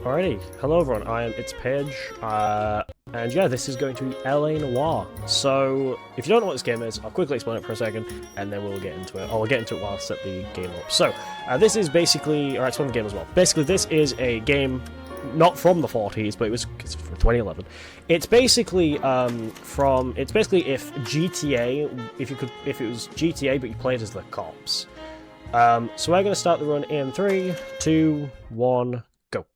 Alrighty, hello everyone, it's Paige, and yeah, this is going to be LA Noire. So, if you don't know what this game is, I'll quickly explain it for a second, and then we'll get into it. I'll get into it while I set the game up. So, this is basically, or I'll explain the game as well. Basically, this is a game, not from the 40s, but it's from 2011. It's basically, it's basically if GTA, if it was GTA, but you played as the cops. So we're going to start the run in 3, 2, 1, go.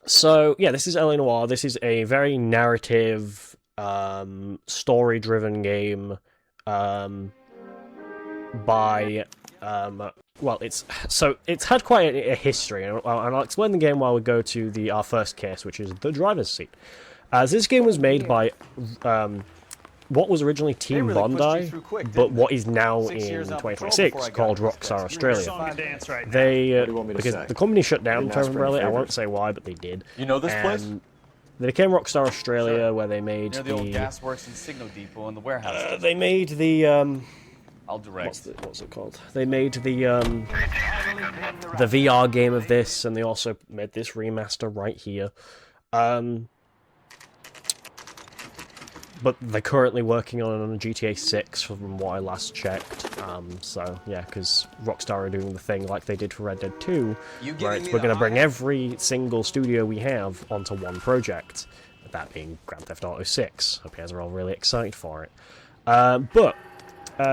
So, yeah, this is LA Noire. This is a very narrative, story-driven game, by, well, it's had quite a history, and I'll explain the game while we go to our first case, which is the driver's seat. As this game was made by, what was originally Team Bondi, but what is now in 2026 called Rockstar Australia. Because the company shut down temporarily, I won't say why, but they did. You know this place? They became Rockstar Australia, where they made the old gas works and signal depot and the warehouse. they made the I'll direct. What's it called? They made the VR game of this, and they also made this remaster right here. But they're currently working on a GTA 6 from what I last checked. So, yeah, because Rockstar are doing the thing like they did for Red Dead 2, where we're going to bring every single studio we have onto one project, that being Grand Theft Auto 6. Hope you guys are all really excited for it. But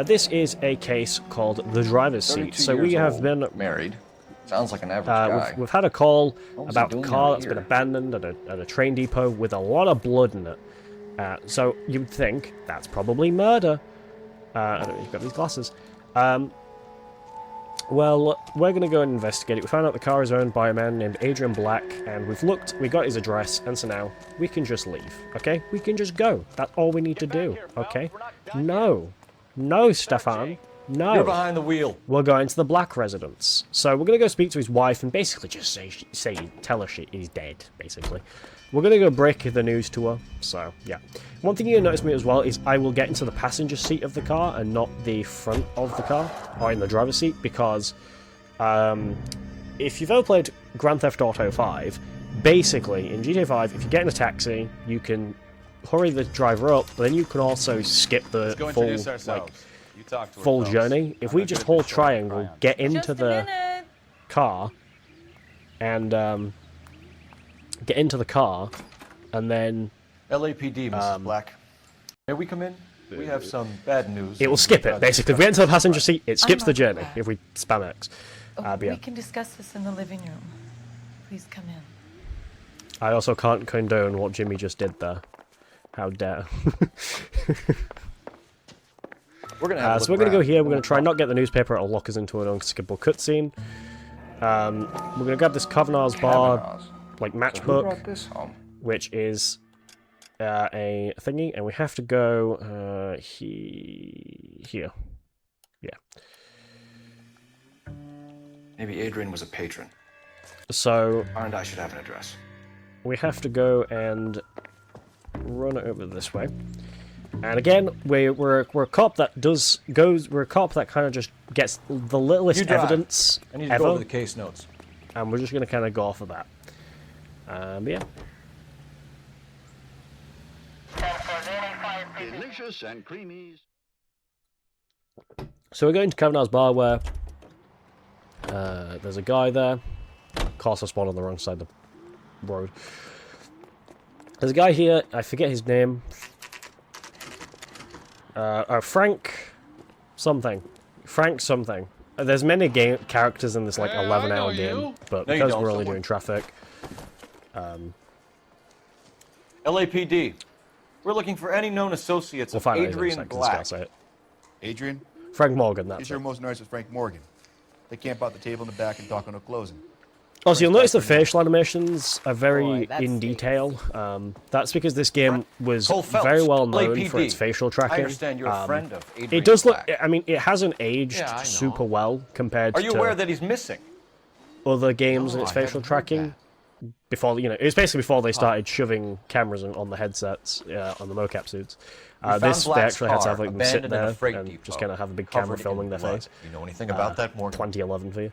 this is a case called the driver's seat. So we have been married. Sounds like an average guy. we've had a call about a car that's been abandoned at a train depot with a lot of blood in it. So you'd think that's probably murder. I don't know, you've got these glasses. Well, we're going to go and investigate it. We found out the car is owned by a man named Adrian Black, and we got his address, and so now we can just leave, okay? We can just go. That's all we need to do, okay? No. No, Stefan. No. You're behind the wheel. We're going to the Black residence. So we're going to go speak to his wife and basically just tell her he's dead, basically. We're going to go break the news to her, so, yeah. One thing you'll notice me as well is I will get into the passenger seat of the car and not the front of the car, or in the driver's seat, because if you've ever played Grand Theft Auto 5, basically, in GTA 5, if you get in a taxi, you can hurry the driver up, but then you can also skip the full journey. If we just hold triangle, get into the car, and get into the car, and then LAPD, Mrs. Black. May we come in? We have some bad news. It will skip it, basically. If we enter the passenger seat, it skips the journey if we spam X. We can discuss this in the living room. Please come in. I also can't condone what Jimmy just did there. How dare. We're gonna so we're going to go here, we're going to try and not get the newspaper, it'll lock us into an unskippable cutscene. We're going to grab this Kavanagh's Bar, like, matchbook, which is a thingy, and we have to go here. Yeah. Maybe Adrian was a patron. So, And I should have an address. we have to go and run over this way. And again, we're a cop that we're a cop that kind of just gets the littlest evidence I need to ever, go over the case notes. and we're just going to kind of go off of that. Yeah. Delicious and creamy. So we're going to Kavanaugh's Bar, where there's a guy there. Of course, I spawned on the wrong side of the road. There's a guy here, I forget his name. Frank something. Frank something. There's many characters in this, like, 11-hour game, but No, because we're only doing traffic... LAPD. We're looking for any known associates We'll of find out in a Adrian second, Black. I'll say it. Adrian? Frank Morgan, that's He's it. here most nights with Frank Morgan. They camp out the table in the back and talk on a closing. Also, you'll notice the facial animations are very Boy, that's in safe. detail. That's because this game was Cole Phelps, very well known LAPD. for its facial tracking. I understand you're a friend of Adrian It does look... Black. I mean, it hasn't aged Yeah, I know. super well compared Are you to aware that he's missing? other games in No, its I facial hadn't heard tracking. Before, it was basically before they started shoving cameras on the headsets, on the mocap suits. found They Black's actually had to have car like them sit abandoned in a there freight and just depot, kind of have a big camera covered in filming their blood. face. You know anything about that, Morgan? 2011 for you.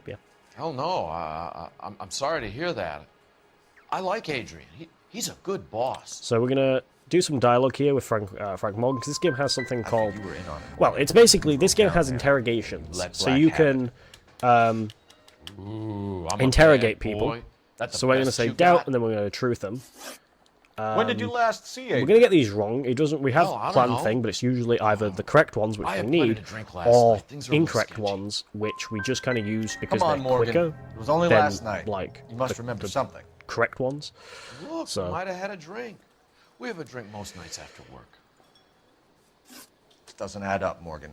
Yeah. Hell no. I'm sorry to hear that. I like Adrian. He's a good boss. So we're gonna do some dialogue here with Frank Morgan, because this game has something called... You were in on it. Well, it's basically, this game has interrogations. So you can Ooh, I'm a interrogate bad people. boy. That's the So we're going to best say you doubt, got? and then we're going to truth them. When did you last see We're Adrian? going to get these wrong. It doesn't. We have Oh, I don't planned know. thing, but it's usually either the correct ones, which I we had plenty need, to drink last or night. Things are a little incorrect sketchy. ones, which we just kind of use because Come on, they're Morgan. quicker It was only than, last night. like, You must the- remember the something. correct ones. Look, So- you might have had a drink. We have a drink most nights after work. This doesn't add up, Morgan.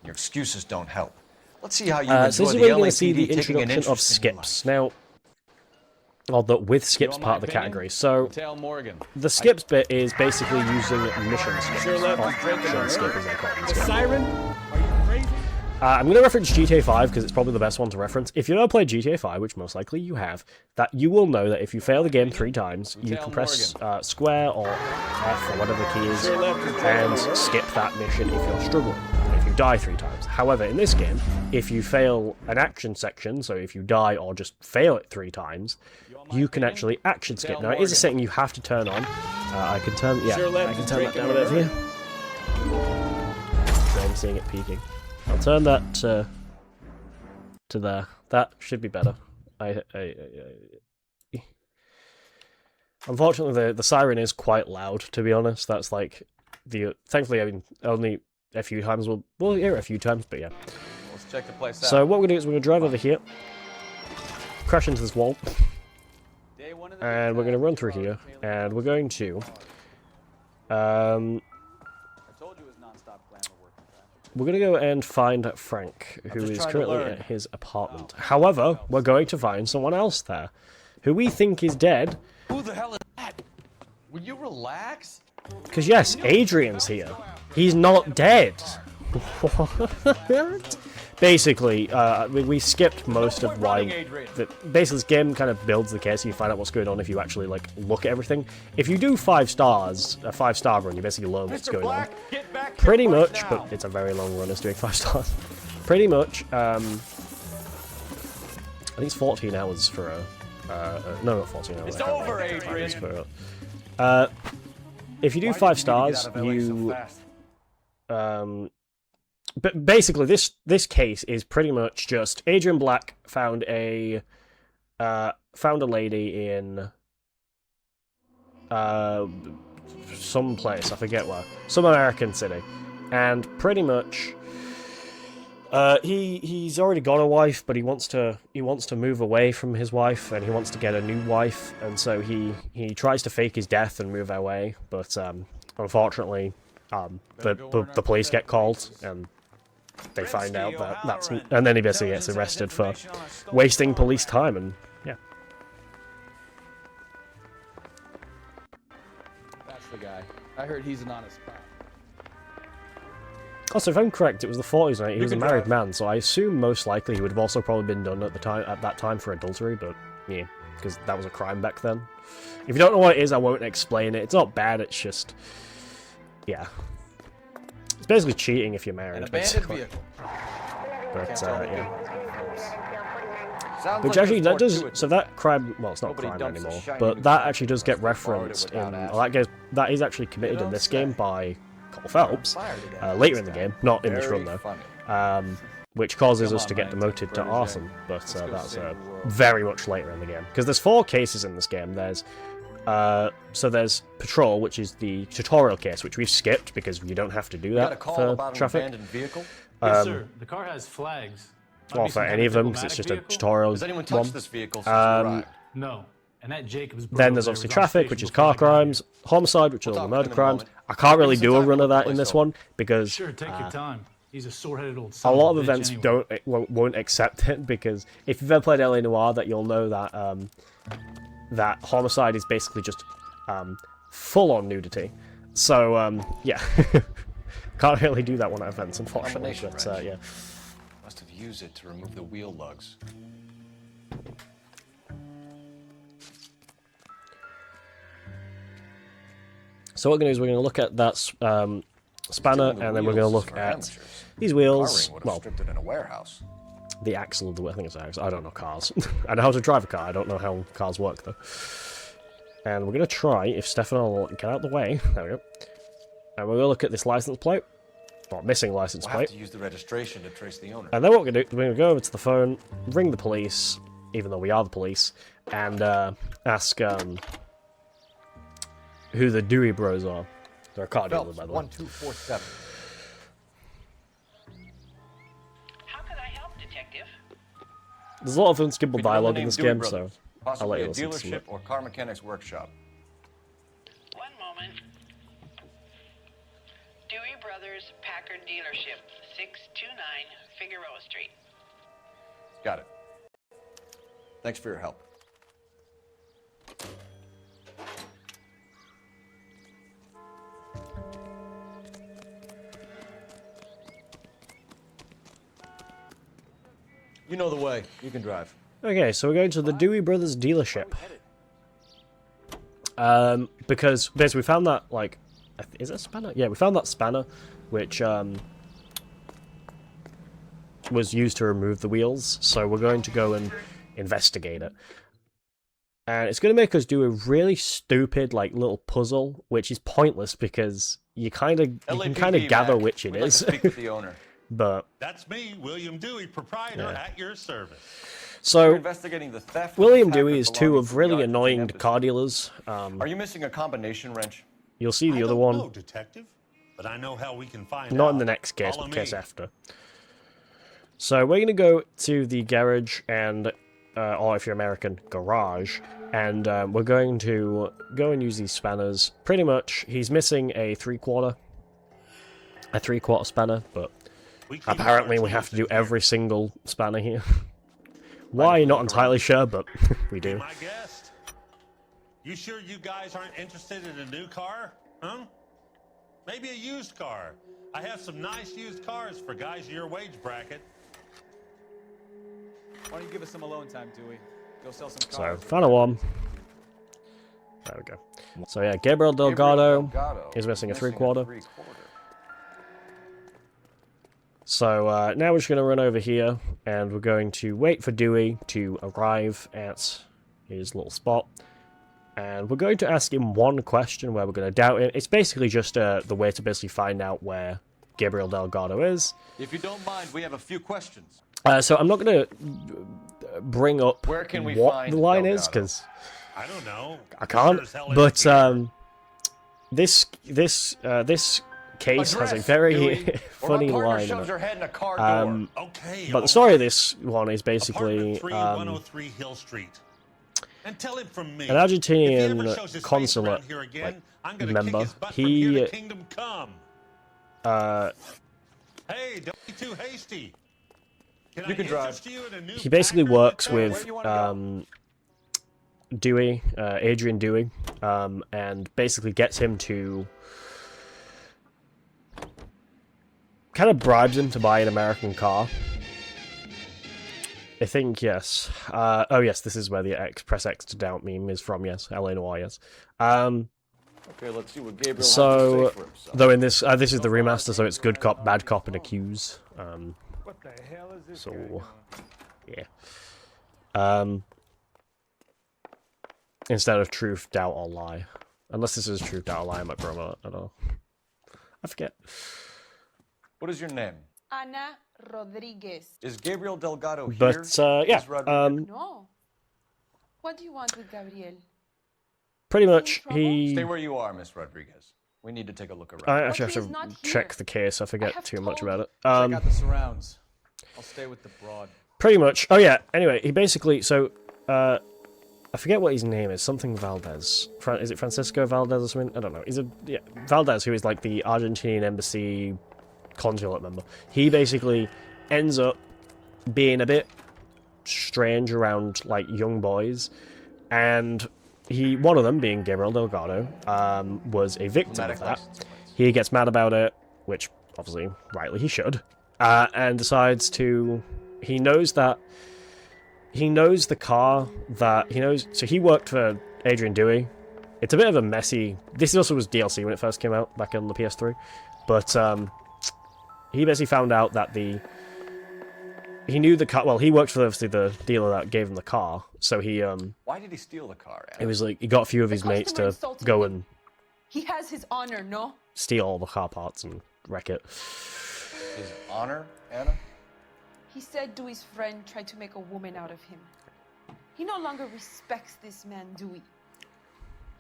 Your excuses don't help. Let's see how you So enjoy this is the where you're going to see LAPD the taking an introduction of interest in your life. skips. Now, well, the with skips want part my of the opinion? category. So Tell Morgan. the skips bit is basically using mission skips. Sure left or is drinking action her. skip, as they call it in Skip. Siren? Are you crazy? I'm going to reference GTA 5 because it's probably the best one to reference. If you've ever played GTA 5, which most likely you have, that you will know that if you fail the game 3 times, you can press square or F or whatever the key is Sure left is and drinking her. skip that mission if you're struggling, if you die 3 times. However, in this game, if you fail an action section, so if you die or just fail it 3 times, you can actually action skip. Now, it is a setting you have to turn on. I can turn, yeah, Sure left I can is turn that drinking down a her. bit here. So I'm seeing it peaking. I'll turn that to there. That should be better. Unfortunately, the siren is quite loud. To be honest, that's like the. Thankfully, I mean, only a few times. We'll hear it a few times, but yeah. Let's check the place out. So what we're gonna do is we're gonna drive over here, crash into this wall, Day one of the and we're gonna run through here, and we're going to. I told you it was non-stop glamour work in traffic. We're going to go and find Frank, who just is trying to currently learn. at his apartment. However, we're going to find someone else there, who we think is dead. Who the hell is that? Will you relax? Because yes, Adrian's here. He's not dead. What? Basically, we skipped most of why... Basically, this game kind of builds the case, and you find out what's going on if you actually, like, look at everything. If you do 5 stars, a 5-star run, you basically learn what's going on. Pretty much, but it's a very long run, it's doing 5 stars. Pretty much, I think it's 14 hours for a... no, not 14 hours. It's over, Adrian. It's for if you do 5 stars, you... But basically, this case is pretty much just Adrian Black found a lady in some place, I forget where, some American city, and pretty much he's already got a wife, but he wants to move away from his wife, and he wants to get a new wife, and so he tries to fake his death and move away, but unfortunately, the police get called and they find out that that's, and then he basically gets arrested for wasting police time, and yeah. That's the guy. I heard he's an honest guy. Also, if I'm correct, it was the 40s, right? He was a married man, so I assume most likely he would have also probably been done at that time for adultery, but yeah, because that was a crime back then. If you don't know what it is, I won't explain it. It's not bad, it's just, yeah. It's basically cheating if you're married, An abandoned basically. vehicle. But, yeah. Sounds Which like actually, there's that more does, to it. so that crime, well, it's not Nobody crime dumps a anymore, shiny but new that car actually does get unless borrowed it referenced without in, asking. well, that is actually committed in don't this say. game by Cole Phelps, Fire today. later in the game, not in this Very run though. funny. Which causes Come us on, to get man, demoted to Thursday. Arson, but Let's go that's save the world. very much later in the game. Because there's 4 cases in this game. There's so there's Patrol, which is the tutorial case, which we've skipped because you don't have to do You got a that call for about an traffic. abandoned vehicle? Yes, sir. The car has flags. Might Or be for some any kind of them, because it's diplomatic just a vehicle? tutorial Has anyone one. touched this vehicle since you arrived? No. And that Jacobs. Then there's obviously traffic, which is car crimes, homicide, which are all the murder crimes. I can't really do a run of that in this one because Sure, take your time. He's a sore-headed old a son lot of a bitch events anyway. won't accept it, because if you've ever played LA Noire, that you'll know that that homicide is basically just full-on nudity. So yeah, can't really do that one at events, unfortunately. Combination But wrench. yeah. Must have used it to remove the wheel lugs. So what we're going to do is we're going to look at that spanner, Stealing the and then we're going to wheels look for at amateurs. these Car wheels. ring would have Well, stripped it in a warehouse. The axle of the wheel. I think it's the axle. I don't know cars. I know how to drive a car. I don't know how cars work, though. And we're going to try if Stefano will get out of the way. There we go. And we're going to look at this license plate. Or missing license We'll plate. have to use the registration to trace the owner. And then what we're going to do, we're going to go over to the phone, ring the police, even though we are the police, and ask who the Dewey Bros are. They're a car dealer, Phelps, by the way. 1247. How can I help, Detective? There's a lot of unskippable Could you run the dialogue in name this Dewey game, so Brothers? I'll let Possibly you a listen to some of dealership it. or car mechanics workshop. One moment. Dewey Brothers Packard Dealership, 629 Figueroa Street. Got it. Thanks for your help. You know the way. You can drive. Okay, so we're going to the Dewey Brothers dealership. Because basically we found that, like, is it a spanner? Yeah, we found that spanner, which was used to remove the wheels. So we're going to go and investigate it. And it's going to make us do a really stupid, like, little puzzle, which is pointless because you can kind of gather which it We'd like is. to speak with the owner. But That's me, William Dewey, proprietor, at your service. We're so investigating the theft. William of Dewey is two belongings of from really yards in annoying Memphis. car dealers. Are you missing a combination wrench? You'll see the I other don't one. know, detective, but I know how we can find Not out. in the next case, Follow but the case me. after. So we're going to go to the garage and, or if you're American, garage, and we're going to go and use these spanners. Pretty much, he's missing a three-quarter spanner, but We keep apparently our we have to do tools in every single spanner here. Why? Not entirely sure, but we here. do. My guest. You sure you guys aren't interested in a new car? Huh? Maybe a used car. I have some nice used cars for guys in your wage bracket. Why don't you give us some alone time, Dewey? Go sell some So, cars. final one. There we go. So yeah, Gabriel Delgado Delgado is missing a missing three-quarter. three-quarter. So now we're just going to run over here, and we're going to wait for Dewey to arrive at his little spot. And we're going to ask him one question where we're going to doubt him. It's basically just the way to basically find out where Gabriel Delgado is. If you don't mind, we have a few questions. So I'm not going to bring up Where can we what find the line is, Delgado? because I don't know. I can't. Sure as hell But isn't here. this case has a Address, very Dewey, or funny my partner line in shoves it. her head in a car door. Okay. But all the story of right. this one is basically Apartment 3103 Hill Street. And tell him from me. an If he ever Argentinian shows his face consulate around here again, I'm gonna member. kick his butt from here He to Kingdom Come. Hey, don't be too hasty. Can You I can drive. interest you in a new he basically Packard works that- with Dewey, Adrian Dewey, and basically gets him to kind of bribes him to buy an American car. I think, yes. Oh, yes, this is where the press X to doubt meme is from, yes. LA Noire, yes. Okay, let's see what Gabriel has to So, say for himself. though in this, this is the remaster, so it's good cop, bad cop, and accuse. What the hell is this? So, yeah. Instead of truth, doubt, or lie. Unless this is truth, doubt, or lie, I might promote it. I don't know. I forget. What is your name? Ana Rodriguez. Is Gabriel Delgado here? But, yeah. Ms. Rodriguez? No. What do you want with Gabriel? Pretty much, trouble? he... Stay where you are, Miss Rodriguez. We need to take a look around. I actually But have he's not to check here. the case. I forget have too much told about it. Check out the surrounds. I'll stay with the broad. Pretty much. Oh yeah. Anyway, he basically I forget what his name is. Something Valdez. Is it Francisco Valdez or something? I don't know. He's Valdez, who is like the Argentinian embassy consulate member. He basically ends up being a bit strange around like young boys, and one of them, being Gabriel Delgado, was a victim of that. He gets mad about it, which obviously rightly he should, and decides to. He knows the car that he knows. So he worked for Adrian Dewey. It's a bit of a messy. This also was DLC when it first came out back on the PS3, but he basically found out that he he knew the car. Well, he worked for obviously the dealer that gave him the car, so he Why did he steal the car, Anna? it was like he got a few of his mates to go and He has his honor, no? steal all the car parts and wreck it. His honor, Anna? He said Dewey's friend tried to make a woman out of him. He no longer respects this man, Dewey.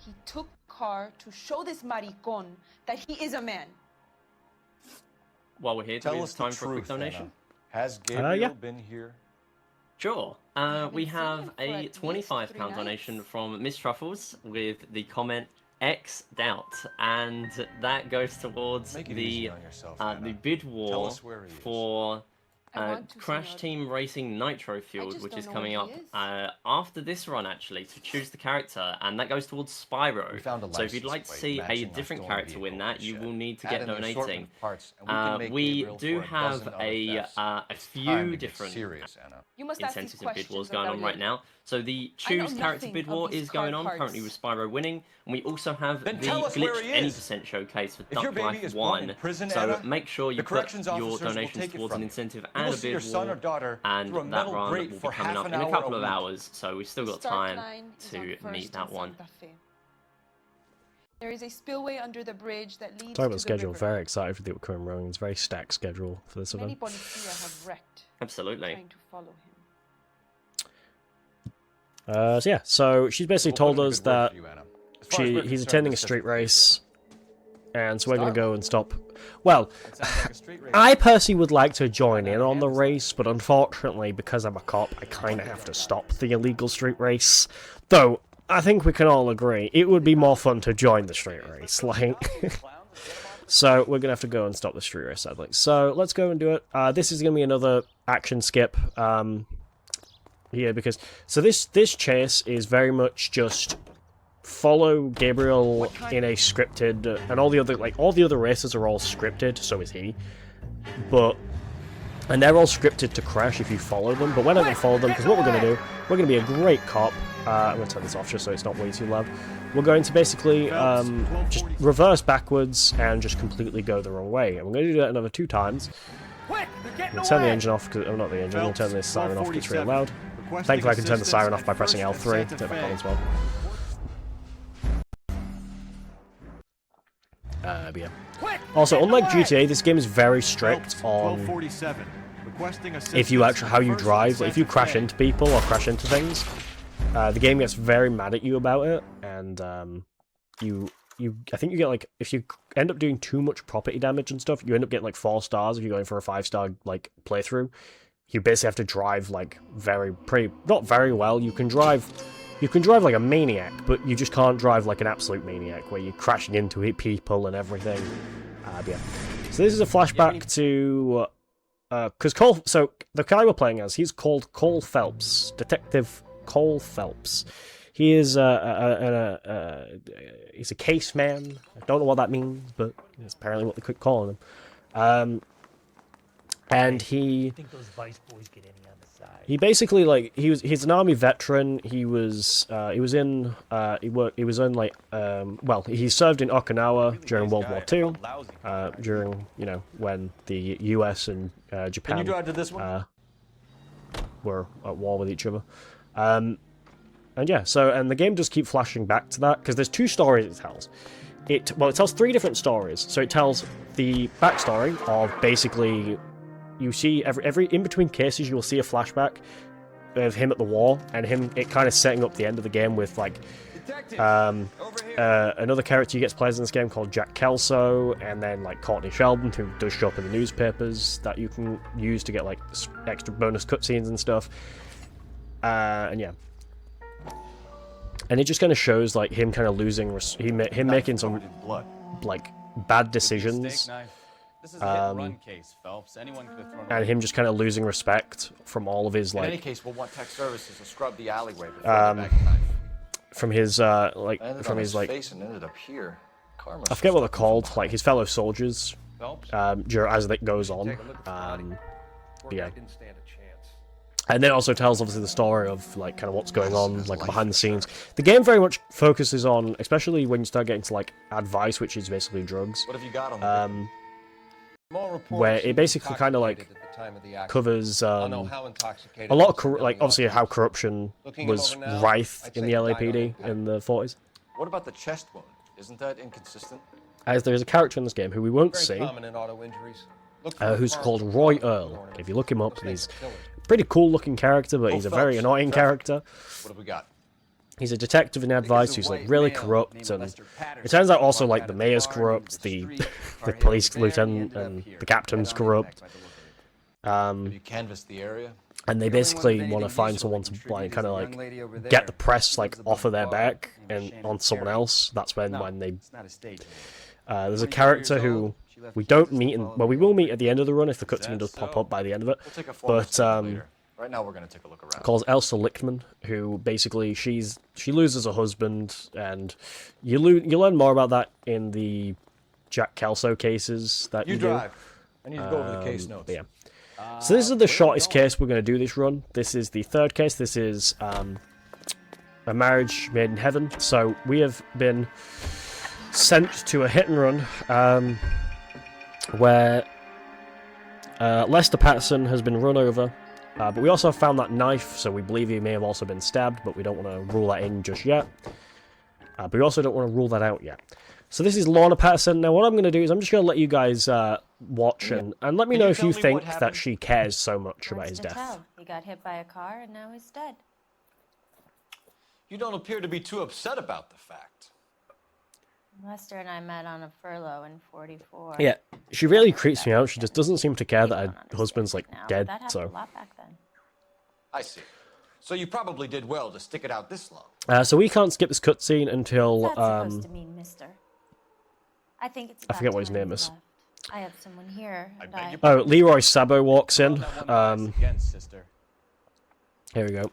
He took car to show this maricon that he is a man. While we're here, do Tell we us have time the for a quick truth, donation? Anna. Has Gabriel yeah. been here? Sure. We have seen him for a at least £25 3 donation nights. from Miss Truffles with the comment X doubt, and that goes towards Make it easy the on yourself, the Anna. bid Tell war us where he is. for I want to, Crash senor. Team Racing Nitro Fueled, just which don't is know coming where up he is. after this run, actually, to choose the character, and that goes towards Spyro. We found a So if you'd license like to plate see a matching our different stolen character win vehicle that, you shed. will need to Add get in the assortment donating. of parts, and we can make We Gabriel do for a have dozen other a thefts. a Time few to get different serious, Anna. You must ask these incentives and bid wars questions going on right Aurelio. now. So the I know choose character nothing bid of war these is going car on, parts. currently with Spyro winning, and we also have Then the tell us where glitched he any is. percent showcase for If your Duck baby Life is born 1. in prison, So Anna, make sure you the put corrections your officers will donations take it towards from an you. incentive You and will a see your bid son war, or daughter and through a that metal run will grate be for coming half up an in a hour couple a of week. hours. So we've still The got start time line is on to First meet that and one. Santa Fe. There is a spillway under the bridge that leads Talking to about the schedule, river. very excited for the upcoming run. It's a very stacked schedule for this Many event. policia have wrecked Absolutely. trying to follow him. So yeah, so she's basically We'll told put in a us good word that for you, Anna. As far as we're he's concerned, attending a this street doesn't pay race, and so we're gonna Start go one. and stop. Well, That sounds like a street race. I personally would like to join in on the race, but unfortunately, because I'm a cop, I kind of have to stop the illegal street race. Though I think we can all agree it would be more fun to join the street race, like. So we're gonna have to go and stop the street race, sadly. So let's go and do it. This is gonna be another action skip. Here because this chase is very much just follow Gabriel in a scripted, and all the other races are all scripted. So is he, and they're all scripted to crash if you follow them. But we're not gonna follow them because what we're gonna do, we're gonna be a great cop. I'm gonna turn this off just so it's not way too loud. We're going to basically just reverse backwards and just completely go the wrong way. And we're going to do that another 2 times. I'm going to turn the engine off, because, not the engine, I'm going to turn this siren off because it's really loud. Thankfully I can turn the siren off by pressing L3, turn it back on as well. But yeah. Also, unlike GTA, this game is very strict on if you actually, how you drive. Like, if you crash into people or crash into things, the game gets very mad at you about it, and I think you get like, if you end up doing too much property damage and stuff, you end up getting like 4 stars if you're going for a 5-star like playthrough. You basically have to drive like not very well. You can drive like a maniac, but you just can't drive like an absolute maniac where you're crashing into people and everything. Yeah. So this is a flashback to because so the guy we're playing as, he's called Cole Phelps, Detective Cole Phelps. He is he's a case man. I don't know what that means, but it's apparently what they keep calling him. And he basically, like, he's an army veteran. He was in like well, he served in Okinawa during World War II, during, you know, when the US and Japan Can you drive to this one? were at war with each other. And yeah, and the game does keep flashing back to that, because there's 2 stories it tells. It tells 3 different stories. So it tells the backstory of basically, you see every in between cases you'll see a flashback of him at the war, and it kind of setting up the end of the game with like another character who gets played in this game called Jack Kelso, and then like Courtney Sheldon, who does show up in the newspapers that you can use to get like extra bonus cutscenes and stuff. And yeah. And it just kind of shows like him kind of losing, him making some like bad decisions, This is a hit and run case, Phelps. Anyone could have thrown and him just kind of losing respect from all of his In any like case, we'll want tech services to scrub the alleyway before they back the knife. from his Face and ended up here. Karma. I forget what they're called, like his fellow soldiers, Phelps? as it goes on. Yeah. Didn't stand a chance. And then also tells obviously the story of like kind of what's going on like behind the scenes. The game very much focuses on, especially when you start getting to like advice, which is basically drugs. What have you got on the where it basically kind of like covers a lot of like obviously how corruption was rife in the LAPD in the 40s. What about the chest wound? Isn't that inconsistent? As there's a character in this game who we won't see, who's called Roy Earl. If you look him up, he's a pretty cool looking character, but he's a very annoying character. What have we got? He's a detective in advice who's like really corrupt, and it turns out also like the mayor's corrupt, the police lieutenant and the captain's corrupt. You canvassed the area? And they basically want to find someone to like kind of like get the press like off of their back and on someone else. That's when they. There's a character who we don't meet, well, we will meet at the end of the run if the cutscene does pop up by the end of it. But right now we're gonna take a look around. Calls Elsa Lichtman, who basically she loses her husband, and you learn more about that in the Jack Kelso cases that you drive. I need to go over the case notes. Yeah. So this is the shortest case we're going to do this run. This is the third case. This is a marriage made in heaven. So we have been sent to a hit and run where Lester Patterson has been run over. But we also found that knife, so we believe he may have also been stabbed, but we don't want to rule that in just yet. But we also don't want to rule that out yet. So this is Lorna Patterson. Now what I'm going to do is I'm just going to let you guys watch and let me know if you think that she cares so much about his death. He got hit by a car and now he's dead. You don't appear to be too upset about the fact. Lester and I met on a furlough in 44. Yeah, she really creeps me out. She just doesn't seem to care that her husband's like dead. That happened a lot back then. I see. So you probably did well to stick it out this long. So we can't skip this cutscene until What's that supposed to mean, mister? I think it's I forget what his name is. I have someone here. Oh, Leroy Sabo walks in. Here we go.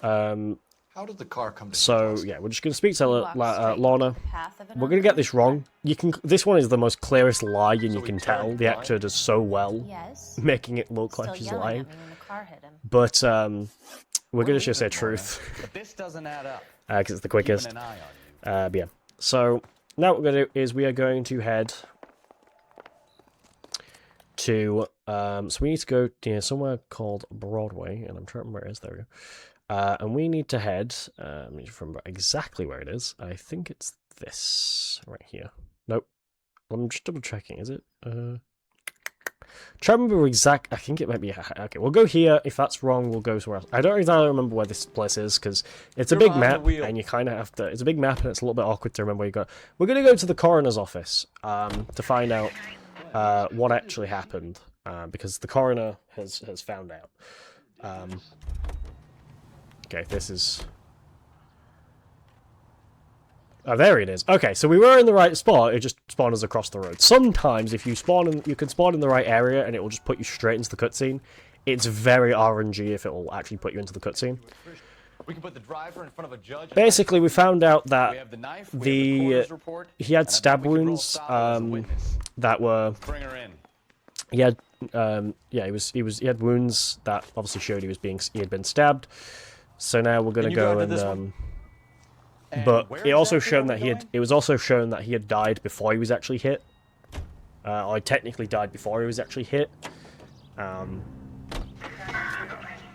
How did the car come to So yeah, we're just gonna speak to Lorna. We're gonna get this wrong. This one is the most clearest lie, and you can tell the actor does so well, making it look like she's lying. But we're gonna just say truth. This doesn't add up. Because it's the quickest. But yeah. So now what we're gonna do is we are going to head to so we need to go somewhere called Broadway, and I'm trying to remember where it is. There we go. And we need to head, let me just remember exactly where it is. I think it's this, right here. Nope. I'm just double checking, is it? Try to remember I think it might be, okay, we'll go here. If that's wrong, we'll go somewhere else. I don't exactly remember where this place is, because it's a big map, and you kind of have to, it's a big map, and it's a little bit awkward to remember where you go. We're going to go to the coroner's office, to find out, what actually happened, because the coroner has found out. Okay, this is... Oh, there it is. Okay, so we were in the right spot, it just spawned us across the road. Sometimes, if you you can spawn in the right area, and it will just put you straight into the cutscene. It's very RNG if it will actually put you into the cutscene. We can put the driver in front of a judge. Basically, we found out that he had stab wounds that were... Bring her in. He had he had wounds that obviously showed he had been stabbed. So now we're gonna go and but it also shown that it was also shown that he had died before he was actually hit. Or he technically died before he was actually hit.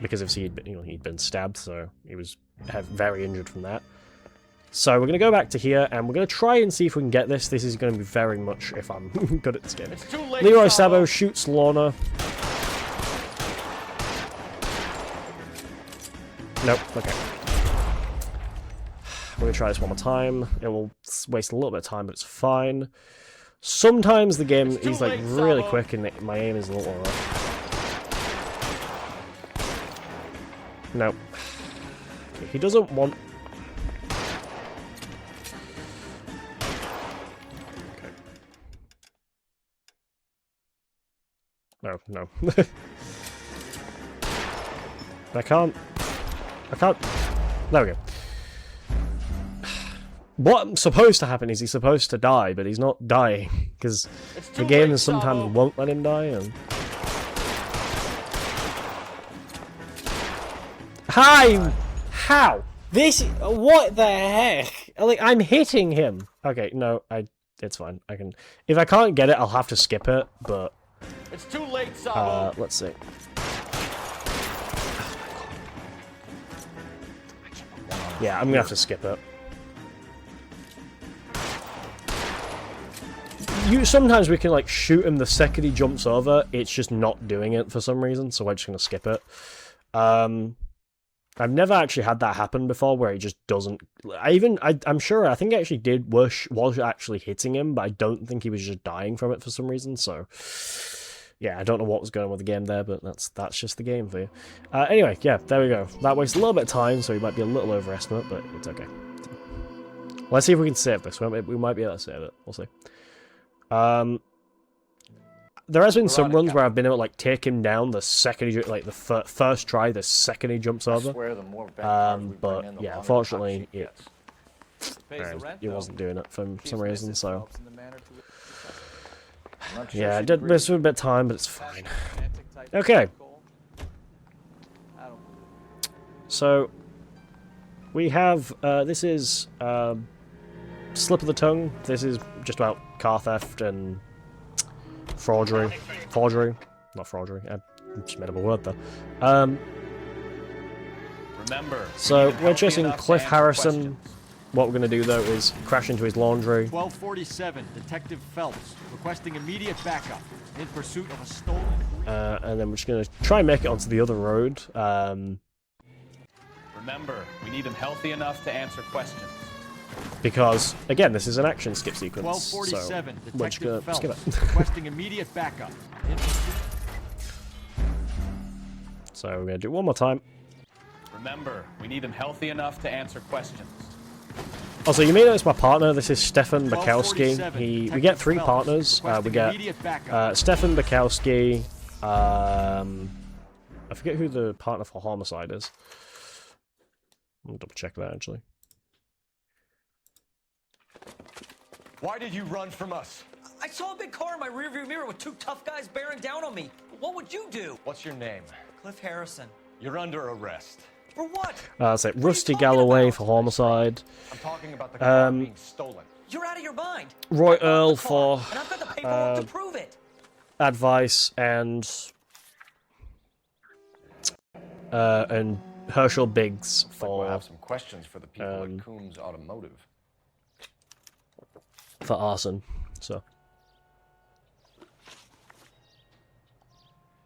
Because obviously he'd been stabbed, so he was very injured from that. So we're gonna go back to here and we're gonna try and see if we can get this. This is gonna be very much if I'm good at this game. Leroy Sabo shoots Lorna. Nope, okay. We're gonna try this one more time. It will waste a little bit of time, but it's fine. Sometimes the game is like really quick and my aim is a little rough. Nope. Okay, he doesn't want... Okay. No. I can't... There we go. What's supposed to happen is he's supposed to die, but he's not dying, because the game sometimes won't let him die, and... Hi! How? This... What the heck? Like, I'm hitting him! Okay, no, it's fine. If I can't get it, I'll have to skip it, but It's too late, Sabo. Let's see. Yeah, I'm gonna have to skip it. Sometimes we can like shoot him the second he jumps over. It's just not doing it for some reason, so we're just gonna skip it. I've never actually had that happen before, where he just doesn't. I'm sure. I think it actually did. Was actually hitting him, but I don't think he was just dying from it for some reason. So, yeah, I don't know what was going on with the game there, but that's just the game for you. Anyway, yeah, there we go. That wastes a little bit of time, so he might be a little overestimate, but it's okay. Let's see if we can save this. We might be able to save it. We'll see. There has been some runs where I've been able to like take him down the second he, like the first try, the second he jumps over. But yeah, unfortunately, it wasn't doing it for some reason. So yeah, I did miss a bit of time, but it's fine. Okay. So we have this is slip of the tongue. This is just about car theft and forgery, not forgery. I just made up a word there. Remember. So we're chasing Cliff Harrison. What we're going to do though is crash into his laundry. 1247, Detective Phelps, requesting immediate backup in pursuit of a stolen. And then we're just going to try and make it onto the other road. Remember, we need him healthy enough to answer questions. Because again, this is an action skip sequence. 1247, so we're just going to skip it. Requesting immediate backup. So we're going to do it one more time. Remember, we need him healthy enough to answer questions. Also, you may notice my partner. This is Stefan Bukowski. We get 3 partners. We get Stefan Bukowski. I forget who the partner for Homicide is. I'll double check that actually. Why did you run from us? I saw a big car in my rearview mirror with 2 tough guys bearing down on me. What would you do? What's your name? Cliff Harrison. You're under arrest. For what? It's like Rusty Galloway for Homicide. I'm talking about the car being stolen. You're out of your mind. Roy Earl for and I've got the paperwork to prove it. Advice and Herschel Biggs for We'll have some questions for the people at Coombs Automotive. For arson. So